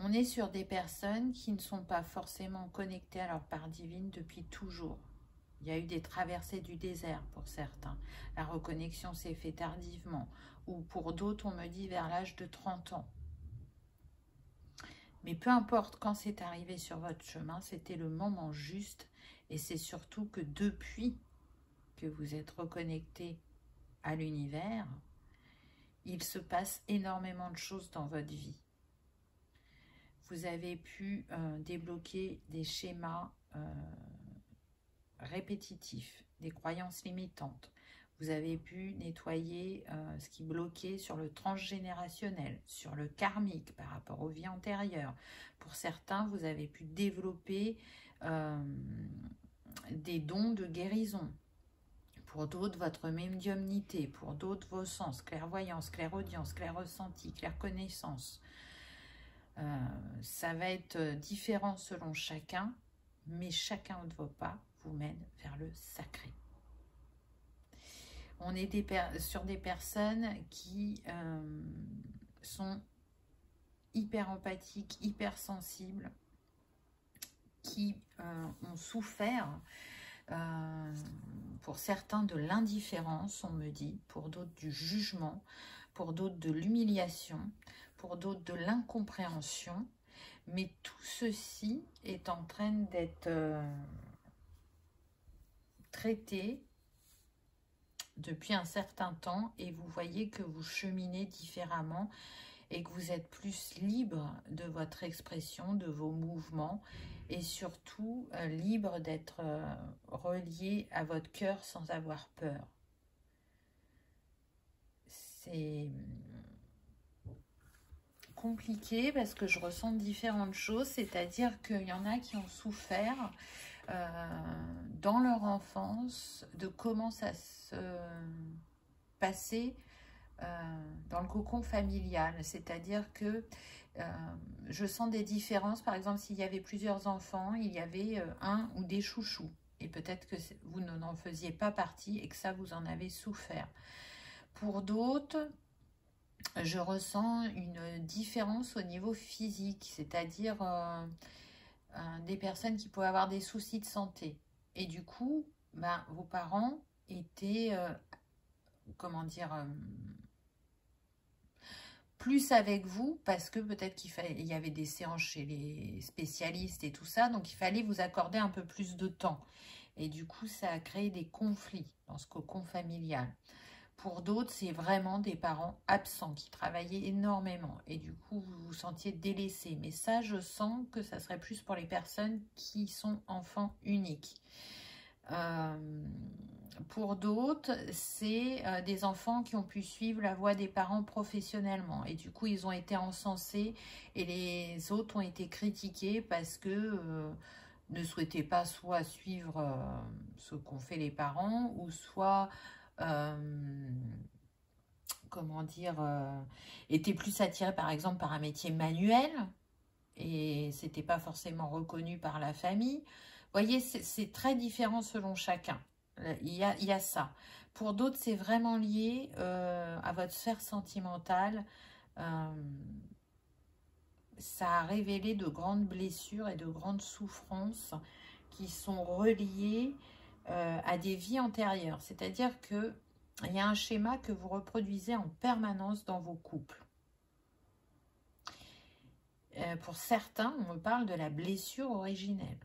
On est sur des personnes qui ne sont pas forcément connectées à leur part divine depuis toujours. Il y a eu des traversées du désert pour certains. La reconnexion s'est faite tardivement. Ou pour d'autres, on me dit vers l'âge de 30 ans. Mais peu importe quand c'est arrivé sur votre chemin, c'était le moment juste. Et c'est surtout que depuis que vous êtes reconnecté à l'univers, il se passe énormément de choses dans votre vie. vous avez pu débloquer des schémas répétitifs, des croyances limitantes. Vous avez pu nettoyer ce qui bloquait sur le transgénérationnel, sur le karmique par rapport aux vies antérieures. Pour certains, vous avez pu développer des dons de guérison. Pour d'autres, votre médiumnité. Pour d'autres, vos sens, clairvoyance, clairaudience, clair-ressenti, clair-connaissance. Ça va être différent selon chacun, mais chacun de vos pas vous mène vers le sacré. On est sur des personnes qui sont hyper empathiques, hyper sensibles, qui ont souffert, pour certains, de l'indifférence, on me dit, pour d'autres du jugement, pour d'autres de l'humiliation, pour d'autres de l'incompréhension. Mais tout ceci est en train d'être traité depuis un certain temps, et vous voyez que vous cheminez différemment et que vous êtes plus libre de votre expression, de vos mouvements, et surtout libre d'être relié à votre cœur sans avoir peur. C'est compliqué parce que je ressens différentes choses, c'est-à-dire qu'il y en a qui ont souffert dans leur enfance de comment ça se passait dans le cocon familial. C'est-à-dire que je sens des différences. Par exemple, s'il y avait plusieurs enfants, il y avait un ou des chouchous. Et peut-être que vous n'en faisiez pas partie et que ça, vous en avez souffert. Pour d'autres, je ressens une différence au niveau physique, c'est-à-dire des personnes qui pouvaient avoir des soucis de santé. Et du coup, ben, vos parents étaient, comment dire, plus avec vous, parce que peut-être qu'il y avait des séances chez les spécialistes et tout ça, donc il fallait vous accorder un peu plus de temps. Et du coup, ça a créé des conflits dans ce cocon familial. Pour d'autres, c'est vraiment des parents absents qui travaillaient énormément et du coup, vous vous sentiez délaissé. Mais ça, je sens que ça serait plus pour les personnes qui sont enfants uniques. Pour d'autres, c'est des enfants qui ont pu suivre la voie des parents professionnellement. Et du coup, ils ont été encensés et les autres ont été critiqués parce que ne souhaitaient pas soit suivre ce qu'ont fait les parents ou soit... comment dire, étaient plus attirés par exemple par un métier manuel et c'était pas forcément reconnu par la famille. Vous voyez, c'est très différent selon chacun. Il y a ça. Pour d'autres, c'est vraiment lié à votre sphère sentimentale. Ça a révélé de grandes blessures et de grandes souffrances qui sont reliées à des vies antérieures. C'est-à-dire que il y a un schéma que vous reproduisez en permanence dans vos couples. Pour certains, on me parle de la blessure originelle.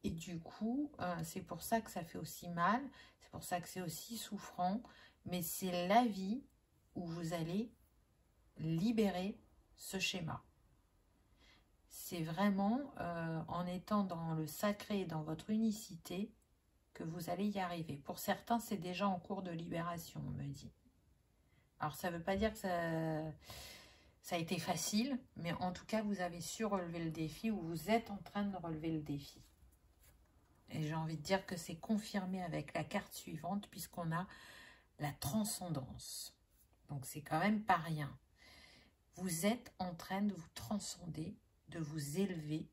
Et du coup, c'est pour ça que ça fait aussi mal, c'est pour ça que c'est aussi souffrant, mais c'est la vie où vous allez libérer ce schéma. C'est vraiment en étant dans le sacré, dans votre unicité, que vous allez y arriver. Pour certains, c'est déjà en cours de libération, on me dit. Alors, ça ne veut pas dire que ça a été facile, mais en tout cas, vous avez su relever le défi ou vous êtes en train de relever le défi. Et j'ai envie de dire que c'est confirmé avec la carte suivante, puisqu'on a la transcendance. Donc, c'est quand même pas rien. Vous êtes en train de vous transcender, de vous élever.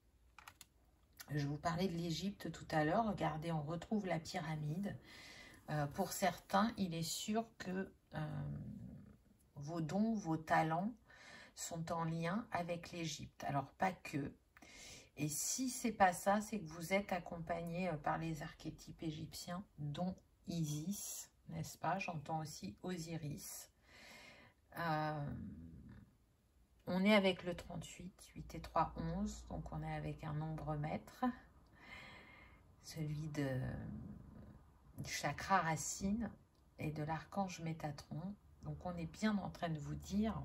Je vous parlais de l'Égypte tout à l'heure. Regardez, on retrouve la pyramide. Pour certains, il est sûr que vos dons, vos talents sont en lien avec l'Égypte. Alors, pas que. Et si c'est pas ça, c'est que vous êtes accompagné par les archétypes égyptiens, dont Isis, n'est-ce pas? J'entends aussi Osiris. On est avec le 38, 8 et 3, 11. Donc, on est avec un nombre maître. Celui du chakra racine et de l'archange Métatron. Donc, on est bien en train de vous dire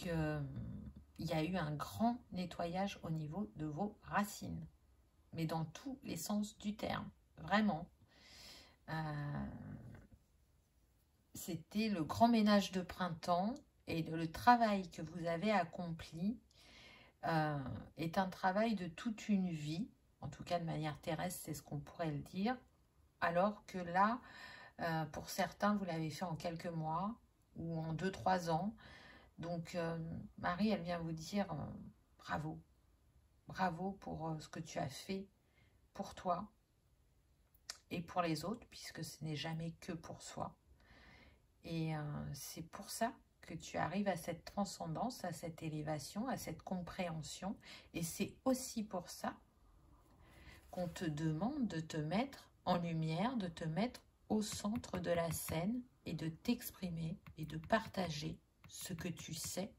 qu'il y a eu un grand nettoyage au niveau de vos racines. Mais dans tous les sens du terme, vraiment. C'était le grand ménage de printemps et le travail que vous avez accompli est un travail de toute une vie, en tout cas de manière terrestre, c'est ce qu'on pourrait le dire, alors que là, pour certains, vous l'avez fait en quelques mois ou en 2-3 ans. Donc, Marie, elle vient vous dire bravo. Bravo pour ce que tu as fait pour toi et pour les autres, puisque ce n'est jamais que pour soi. Et c'est pour ça que tu arrives à cette transcendance, à cette élévation, à cette compréhension. Et c'est aussi pour ça qu'on te demande de te mettre en lumière, de te mettre au centre de la scène et de t'exprimer et de partager ce que tu sais,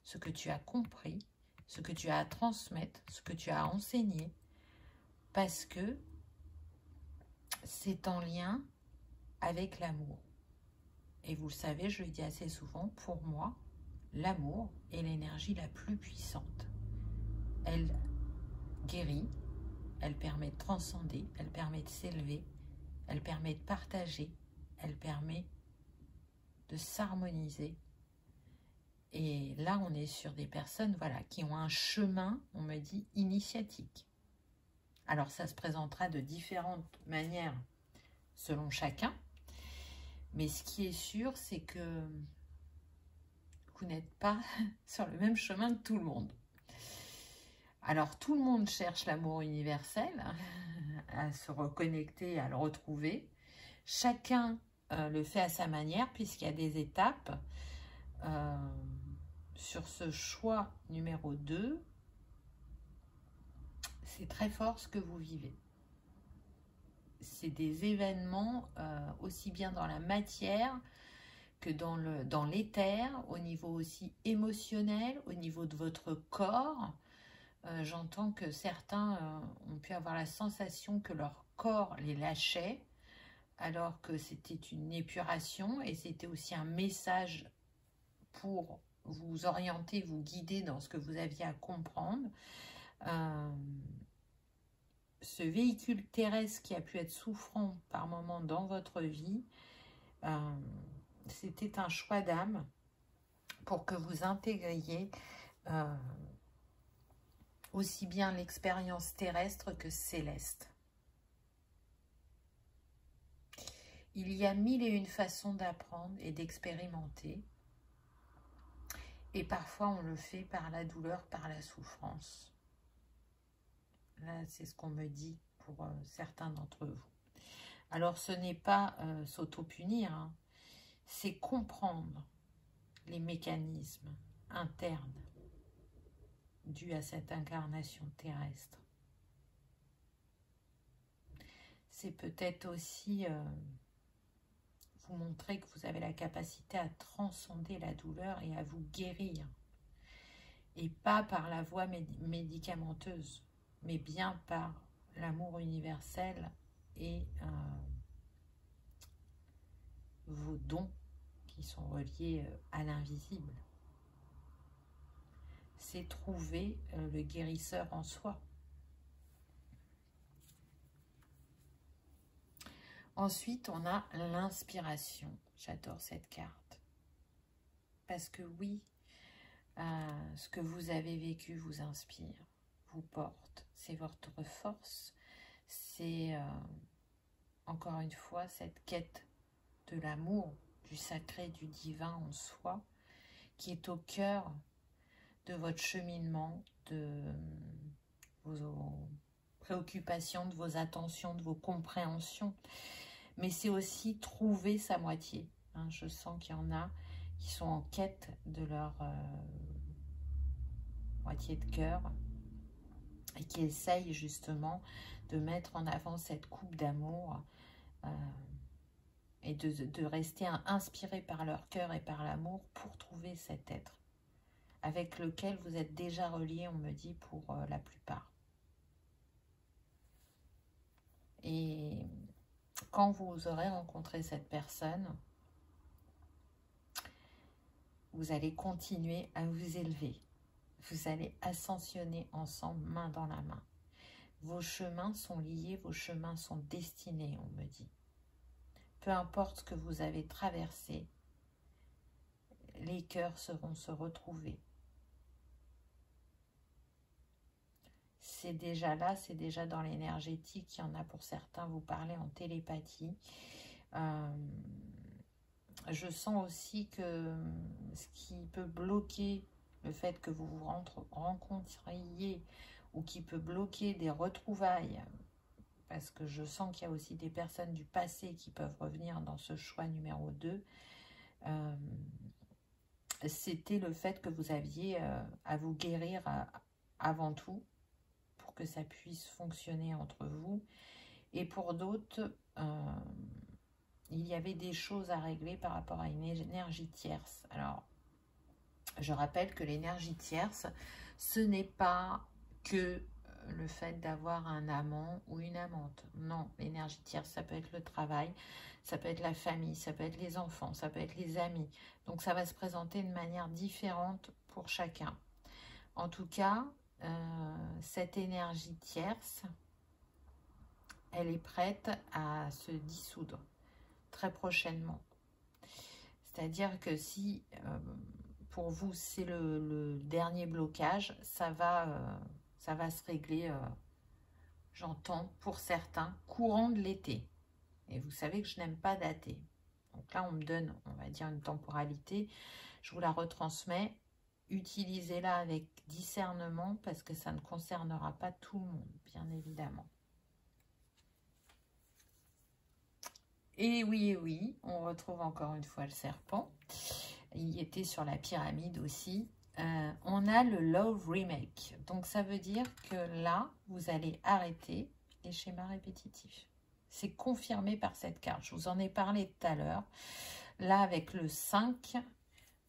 ce que tu as compris, ce que tu as à transmettre, ce que tu as à enseigner, parce que c'est en lien avec l'amour. Et vous le savez, je le dis assez souvent, pour moi, l'amour est l'énergie la plus puissante. Elle guérit, elle permet de transcender, elle permet de s'élever, elle permet de partager, elle permet de s'harmoniser. Et là, on est sur des personnes voilà, qui ont un chemin, on me dit, initiatique. Alors, ça se présentera de différentes manières selon chacun. Mais ce qui est sûr, c'est que vous n'êtes pas sur le même chemin que tout le monde. Alors, tout le monde cherche l'amour universel, à se reconnecter, à le retrouver. Chacun le fait à sa manière, puisqu'il y a des étapes. Sur ce choix numéro 2, c'est très fort ce que vous vivez. C'est des événements aussi bien dans la matière que dans l'éther, au niveau aussi émotionnel, au niveau de votre corps. J'entends que certains ont pu avoir la sensation que leur corps les lâchait, alors que c'était une épuration et c'était aussi un message pour vous orienter, vous guider dans ce que vous aviez à comprendre. Ce véhicule terrestre qui a pu être souffrant par moments dans votre vie, c'était un choix d'âme pour que vous intégriez aussi bien l'expérience terrestre que céleste. Il y a 1001 façons d'apprendre et d'expérimenter. Et parfois, on le fait par la douleur, par la souffrance. Là, c'est ce qu'on me dit pour certains d'entre vous. Alors, ce n'est pas s'auto-punir, hein. C'est comprendre les mécanismes internes dus à cette incarnation terrestre. C'est peut-être aussi vous montrer que vous avez la capacité à transcender la douleur et à vous guérir. Et pas par la voie médicamenteuse, mais bien par l'amour universel et vos dons qui sont reliés à l'invisible. C'est trouver le guérisseur en soi. Ensuite, on a l'inspiration. J'adore cette carte. Parce que oui, ce que vous avez vécu vous inspire, vous porte. C'est votre force. C'est, encore une fois, cette quête de l'amour, du sacré, du divin en soi, qui est au cœur de votre cheminement, de vos préoccupations, de vos attentions, de vos compréhensions. Mais c'est aussi trouver sa moitié. Hein, je sens qu'il y en a qui sont en quête de leur moitié de cœur et qui essayent justement de mettre en avant cette coupe d'amour et de rester inspiré par leur cœur et par l'amour pour trouver cet être avec lequel vous êtes déjà relié, on me dit, pour la plupart. Et quand vous aurez rencontré cette personne, vous allez continuer à vous élever. Vous allez ascensionner ensemble, main dans la main. Vos chemins sont liés, vos chemins sont destinés, on me dit. Peu importe ce que vous avez traversé, les cœurs seront se retrouver. C'est déjà là, c'est déjà dans l'énergétique. Il y en a pour certains, vous parlez en télépathie. Je sens aussi que ce qui peut bloquer le fait que vous vous rencontriez ou qui peut bloquer des retrouvailles, parce que je sens qu'il y a aussi des personnes du passé qui peuvent revenir dans ce choix numéro 2, c'était le fait que vous aviez à vous guérir avant tout pour que ça puisse fonctionner entre vous. Et pour d'autres, il y avait des choses à régler par rapport à une énergie tierce. Alors, je rappelle que l'énergie tierce, ce n'est pas que le fait d'avoir un amant ou une amante. Non, l'énergie tierce, ça peut être le travail, ça peut être la famille, ça peut être les enfants, ça peut être les amis. Donc, ça va se présenter de manière différente pour chacun. En tout cas, cette énergie tierce, elle est prête à se dissoudre très prochainement. C'est-à-dire que si pour vous c'est le dernier blocage, ça va se régler, j'entends, pour certains, courant de l'été. Et vous savez que je n'aime pas dater. Donc là, on me donne, on va dire, une temporalité. Je vous la retransmets. Utilisez-la avec discernement parce que ça ne concernera pas tout le monde, bien évidemment. Et oui, on retrouve encore une fois le serpent. Il était sur la pyramide aussi. On a le Love Remake. Donc, ça veut dire que là, vous allez arrêter les schémas répétitifs. C'est confirmé par cette carte. Je vous en ai parlé tout à l'heure. Là, avec le 5,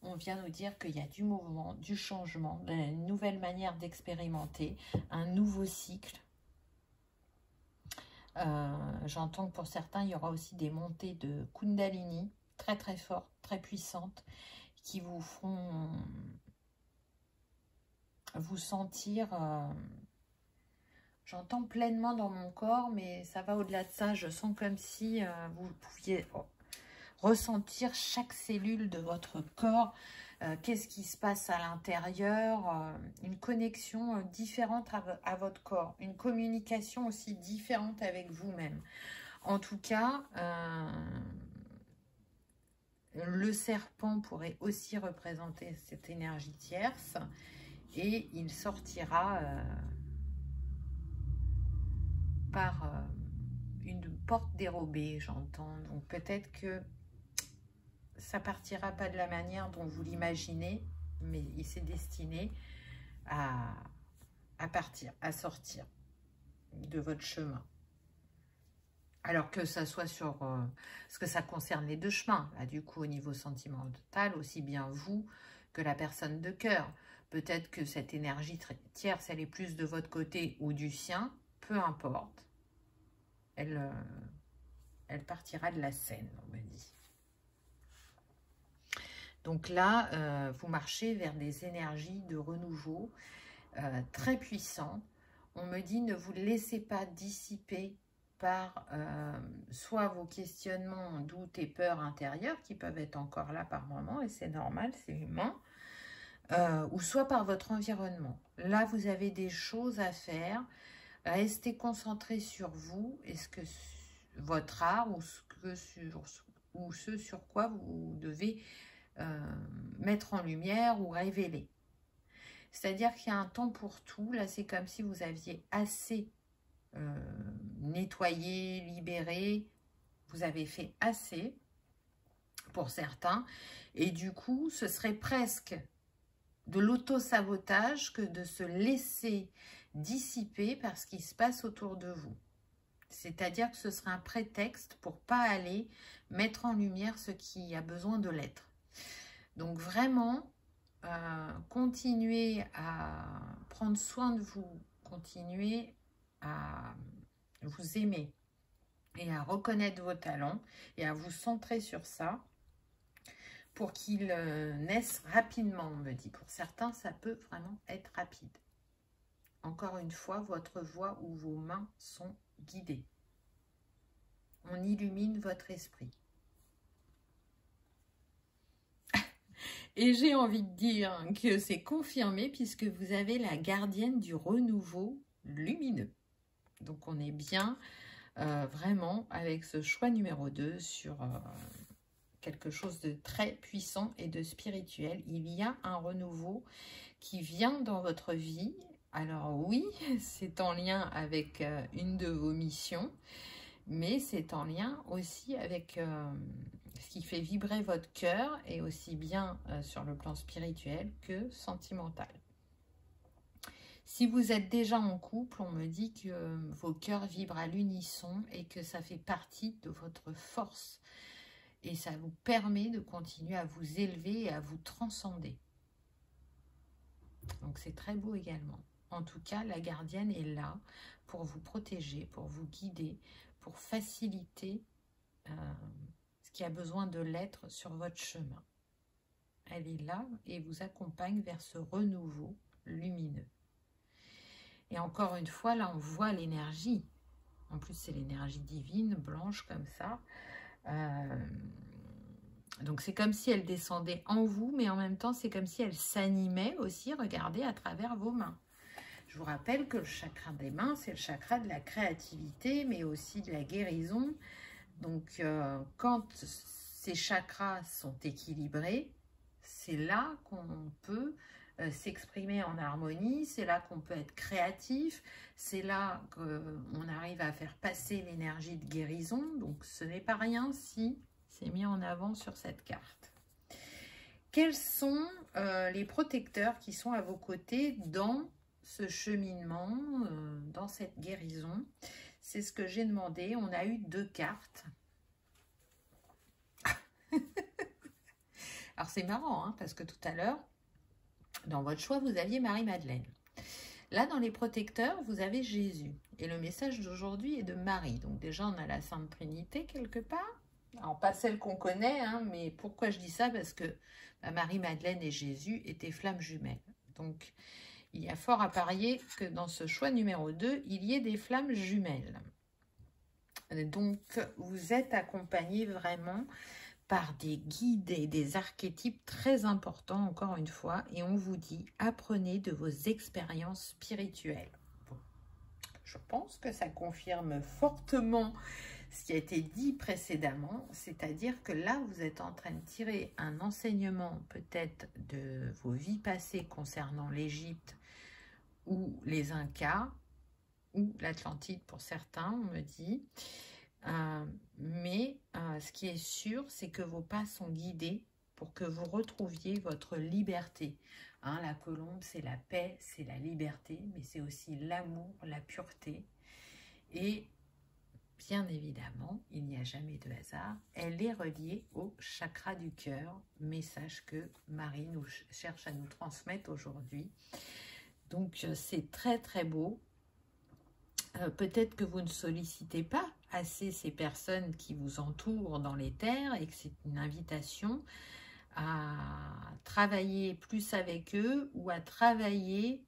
on vient nous dire qu'il y a du mouvement, du changement, une nouvelle manière d'expérimenter, un nouveau cycle. J'entends que pour certains, il y aura aussi des montées de Kundalini très très fortes, très puissantes, qui vous feront vous sentir, j'entends pleinement dans mon corps, mais ça va au-delà de ça. Je sens comme si vous pouviez ressentir chaque cellule de votre corps, qu'est-ce qui se passe à l'intérieur, une connexion différente à votre corps, une communication aussi différente avec vous-même. En tout cas, le serpent pourrait aussi représenter cette énergie tierce et il sortira par une porte dérobée, j'entends. Donc peut-être que ça partira pas de la manière dont vous l'imaginez, mais il s'est destiné à partir, à sortir de votre chemin. Alors que ça soit sur... parce que ça concerne les deux chemins, là, du coup, au niveau sentimental, aussi bien vous que la personne de cœur. Peut-être que cette énergie tierce, elle est plus de votre côté ou du sien, peu importe. Elle partira de la scène, on me dit. Donc là, vous marchez vers des énergies de renouveau très puissants. On me dit, ne vous laissez pas dissiper par soit vos questionnements, doutes et peurs intérieures qui peuvent être encore là par moment, et c'est normal, c'est humain, ou soit par votre environnement. Là, vous avez des choses à faire. Restez concentré sur vous et votre art ou ce sur quoi vous devez mettre en lumière ou révéler. C'est-à-dire qu'il y a un temps pour tout. Là, c'est comme si vous aviez assez nettoyé, libéré. Vous avez fait assez pour certains. Et du coup, ce serait presque de l'auto-sabotage que de se laisser dissiper par ce qui se passe autour de vous. C'est-à-dire que ce serait un prétexte pour pas aller mettre en lumière ce qui a besoin de l'être. Donc vraiment, continuez à prendre soin de vous, continuez à vous aimer et à reconnaître vos talents et à vous centrer sur ça pour qu'il naisse rapidement, on me dit. Pour certains, ça peut vraiment être rapide. Encore une fois, votre voix ou vos mains sont guidées. On illumine votre esprit. Et j'ai envie de dire que c'est confirmé puisque vous avez la gardienne du renouveau lumineux. Donc on est bien vraiment avec ce choix numéro 2 sur quelque chose de très puissant et de spirituel. Il y a un renouveau qui vient dans votre vie. Alors oui, c'est en lien avec une de vos missions, mais c'est en lien aussi avec ce qui fait vibrer votre cœur, et aussi bien sur le plan spirituel que sentimental. Si vous êtes déjà en couple, on me dit que vos cœurs vibrent à l'unisson et que ça fait partie de votre force. Et ça vous permet de continuer à vous élever et à vous transcender. Donc c'est très beau également. En tout cas, la gardienne est là pour vous protéger, pour vous guider, pour faciliter ce qui a besoin de l'être sur votre chemin. Elle est là et vous accompagne vers ce renouveau lumineux. Et encore une fois, là, on voit l'énergie. En plus, c'est l'énergie divine, blanche comme ça. Donc, c'est comme si elle descendait en vous, mais en même temps, c'est comme si elle s'animait aussi, regardez, à travers vos mains. Je vous rappelle que le chakra des mains, c'est le chakra de la créativité, mais aussi de la guérison. Donc, quand ces chakras sont équilibrés, c'est là qu'on peut s'exprimer en harmonie, c'est là qu'on peut être créatif, c'est là qu'on arrive à faire passer l'énergie de guérison. Donc, ce n'est pas rien si c'est mis en avant sur cette carte. Quels sont les protecteurs qui sont à vos côtés dans ce cheminement, dans cette guérison? C'est ce que j'ai demandé. On a eu 2 cartes. Alors, c'est marrant, hein, parce que tout à l'heure, dans votre choix, vous aviez Marie-Madeleine. Là, dans les protecteurs, vous avez Jésus. Et le message d'aujourd'hui est de Marie. Donc déjà, on a la Sainte Trinité quelque part. Alors, pas celle qu'on connaît, hein, mais pourquoi je dis ça? Parce que Marie-Madeleine et Jésus étaient flammes jumelles. Donc, il y a fort à parier que dans ce choix numéro 2, il y ait des flammes jumelles. Donc, vous êtes accompagné vraiment par des guides et des archétypes très importants, encore une fois, et on vous dit, apprenez de vos expériences spirituelles. Bon. Je pense que ça confirme fortement ce qui a été dit précédemment, c'est-à-dire que là, vous êtes en train de tirer un enseignement peut-être de vos vies passées concernant l'Égypte ou les Incas, ou l'Atlantide pour certains, on me dit. Mais ce qui est sûr, c'est que vos pas sont guidés pour que vous retrouviez votre liberté. Hein, la colombe, c'est la paix, c'est la liberté, mais c'est aussi l'amour, la pureté. Et bien évidemment, il n'y a jamais de hasard. Elle est reliée au chakra du cœur, message que Marie nous cherche à nous transmettre aujourd'hui. Donc, c'est très très beau. Peut-être que vous ne sollicitez pas assez ces personnes qui vous entourent dans les terres et que c'est une invitation à travailler plus avec eux ou à travailler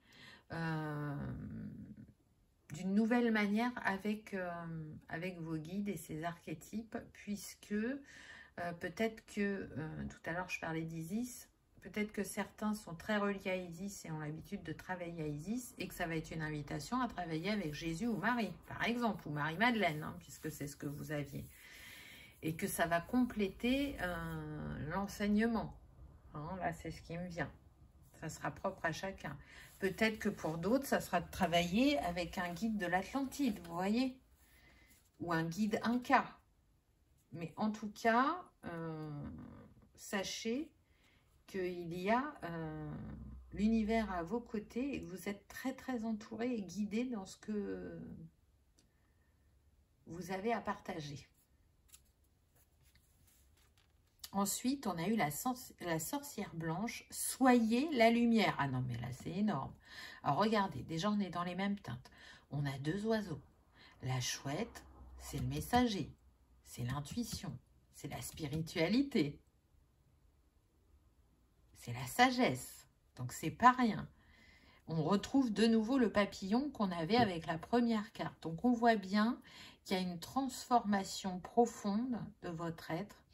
d'une nouvelle manière avec vos guides et ces archétypes, puisque peut-être que, tout à l'heure je parlais d'Isis, peut-être que certains sont très reliés à Isis et ont l'habitude de travailler à Isis, et que ça va être une invitation à travailler avec Jésus ou Marie, par exemple, ou Marie-Madeleine, hein, puisque c'est ce que vous aviez. Et que ça va compléter l'enseignement. Hein, là, c'est ce qui me vient. Ça sera propre à chacun. Peut-être que pour d'autres, ça sera de travailler avec un guide de l'Atlantide, vous voyez, ou un guide Inca. Mais en tout cas, sachez qu'il y a l'univers à vos côtés et que vous êtes très très entouré et guidé dans ce que vous avez à partager. Ensuite, on a eu la sorcière blanche. Soyez la lumière. Ah non, mais là, c'est énorme. Alors, regardez, déjà, on est dans les mêmes teintes. On a 2 oiseaux. La chouette, c'est le messager. C'est l'intuition. C'est la spiritualité. c'est la sagesse. Donc, c'est pas rien. On retrouve de nouveau le papillon qu'on avait avec la première carte. Donc, on voit bien qu'il y a une transformation profonde de votre être,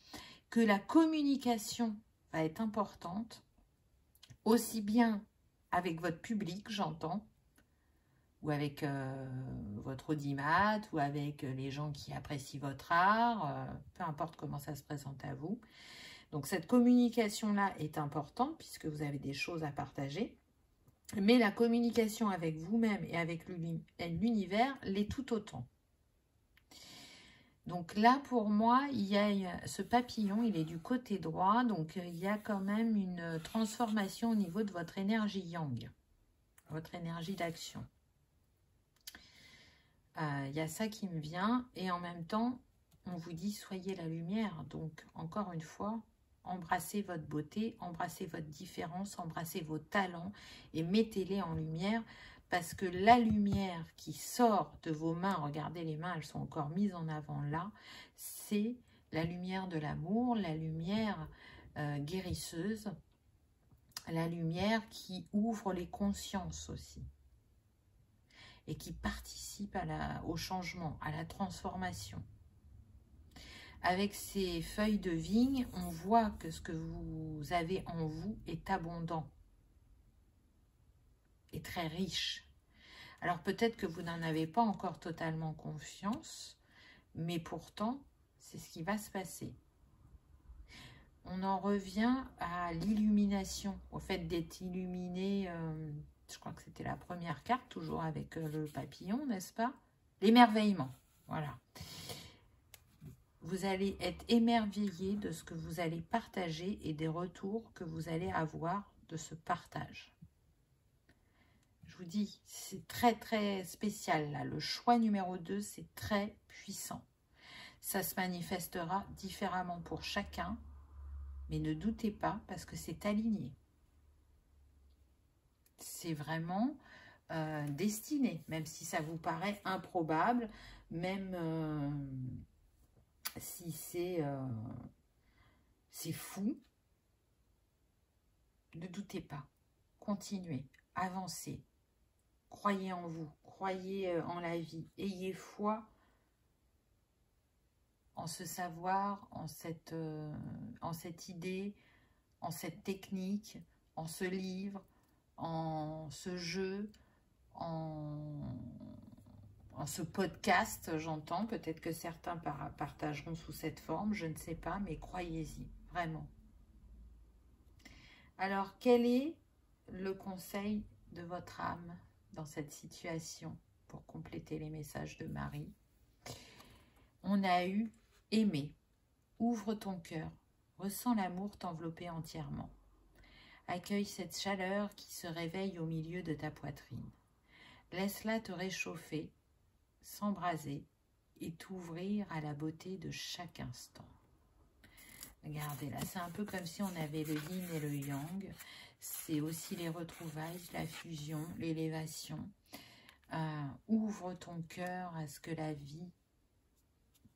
que la communication va être importante, aussi bien avec votre public, j'entends, ou avec votre audimat, ou avec les gens qui apprécient votre art, peu importe comment ça se présente à vous. Donc, cette communication-là est importante puisque vous avez des choses à partager. Mais la communication avec vous-même et avec l'univers l'est tout autant. Donc là, pour moi, il y a ce papillon, il est du côté droit. Donc, il y a quand même une transformation au niveau de votre énergie yang, votre énergie d'action. Il y a ça qui me vient. Et en même temps, on vous dit, soyez la lumière. Donc, encore une fois, embrassez votre beauté, embrassez votre différence, embrassez vos talents et mettez-les en lumière parce que la lumière qui sort de vos mains, regardez les mains, elles sont encore mises en avant là, c'est la lumière de l'amour, la lumière guérisseuse, la lumière qui ouvre les consciences aussi et qui participe au changement, à la transformation. Avec ces feuilles de vigne, on voit que ce que vous avez en vous est abondant et très riche. Alors peut-être que vous n'en avez pas encore totalement conscience, mais pourtant, c'est ce qui va se passer. On en revient à l'illumination, au fait d'être illuminé, je crois que c'était la première carte, toujours avec le papillon, n'est-ce pas? L'émerveillement, voilà. Vous allez être émerveillé de ce que vous allez partager et des retours que vous allez avoir de ce partage. Je vous dis, c'est très très spécial là. Le choix numéro 2, c'est très puissant. Ça se manifestera différemment pour chacun, mais ne doutez pas parce que c'est aligné. C'est vraiment destiné, même si ça vous paraît improbable, même... si c'est fou, ne doutez pas, continuez, avancez, croyez en vous, croyez en la vie, ayez foi en ce savoir, en cette idée, en cette technique, en ce livre, en ce jeu, en ce podcast, j'entends, peut-être que certains partageront sous cette forme, je ne sais pas, mais croyez-y, vraiment. Alors, quel est le conseil de votre âme dans cette situation pour compléter les messages de Marie? On a eu aimer, ouvre ton cœur, ressens l'amour t'envelopper entièrement. Accueille cette chaleur qui se réveille au milieu de ta poitrine. Laisse-la te réchauffer, s'embraser et t'ouvrir à la beauté de chaque instant. Regardez là, c'est un peu comme si on avait le yin et le yang. C'est aussi les retrouvailles, la fusion, l'élévation. Ouvre ton cœur à ce que la vie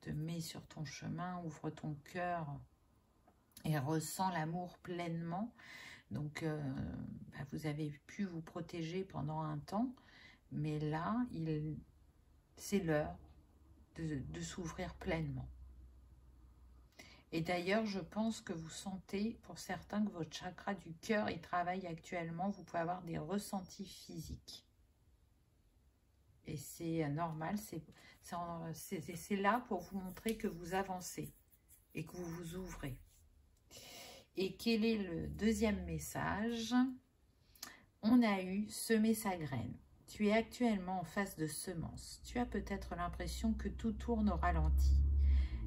te met sur ton chemin. Ouvre ton cœur et ressens l'amour pleinement. Donc, vous avez pu vous protéger pendant un temps, mais là, c'est l'heure de s'ouvrir pleinement. Et d'ailleurs, je pense que vous sentez, pour certains, que votre chakra du cœur, il travaille actuellement. Vous pouvez avoir des ressentis physiques. Et c'est normal, c'est là pour vous montrer que vous avancez et que vous vous ouvrez. Et quel est le deuxième message? On a eu semer sa graine. Tu es actuellement en phase de semence. Tu as peut-être l'impression que tout tourne au ralenti.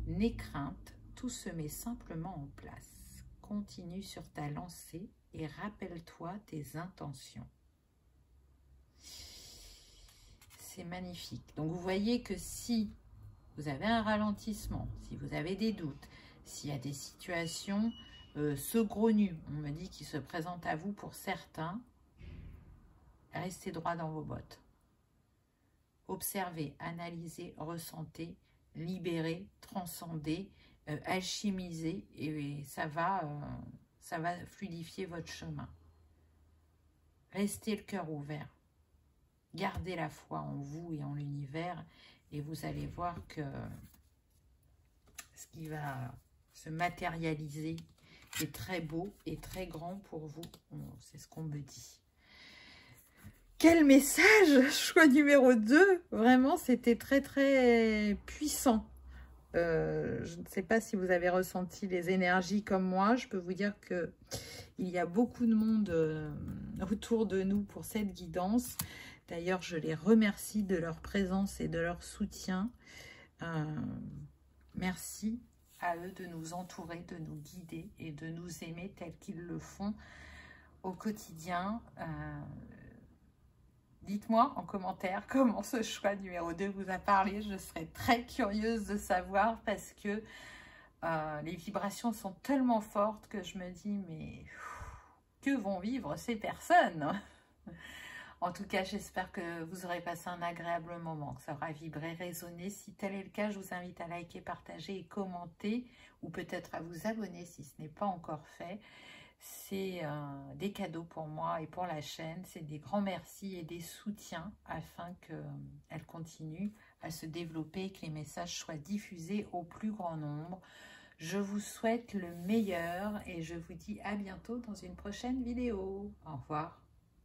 N'aie crainte, tout se met simplement en place. Continue sur ta lancée et rappelle-toi tes intentions. C'est magnifique. Donc vous voyez que si vous avez un ralentissement, si vous avez des doutes, s'il y a des situations saugrenues, on me dit, qui se présentent à vous pour certains, restez droit dans vos bottes. Observez, analysez, ressentez, libérez, transcendez, alchimisez, et ça va ça va fluidifier votre chemin. Restez le cœur ouvert. Gardez la foi en vous et en l'univers et vous allez voir que ce qui va se matérialiser est très beau et très grand pour vous. C'est ce qu'on me dit. Quel message! Choix numéro 2. Vraiment, c'était très, très puissant. Je ne sais pas si vous avez ressenti les énergies comme moi. Je peux vous dire que il y a beaucoup de monde autour de nous pour cette guidance. D'ailleurs, je les remercie de leur présence et de leur soutien. Merci à eux de nous entourer, de nous guider et de nous aimer tels qu'ils le font au quotidien. Dites-moi en commentaire comment ce choix numéro 2 vous a parlé. Je serais très curieuse de savoir parce que les vibrations sont tellement fortes que je me dis, mais que vont vivre ces personnes? En tout cas, j'espère que vous aurez passé un agréable moment, que ça aura vibré, résonné. Si tel est le cas, je vous invite à liker, partager et commenter, ou peut-être à vous abonner si ce n'est pas encore fait. C'est des cadeaux pour moi et pour la chaîne. C'est des grands merci et des soutiens afin qu'elle continue à se développer et que les messages soient diffusés au plus grand nombre. Je vous souhaite le meilleur et je vous dis à bientôt dans une prochaine vidéo. Au revoir.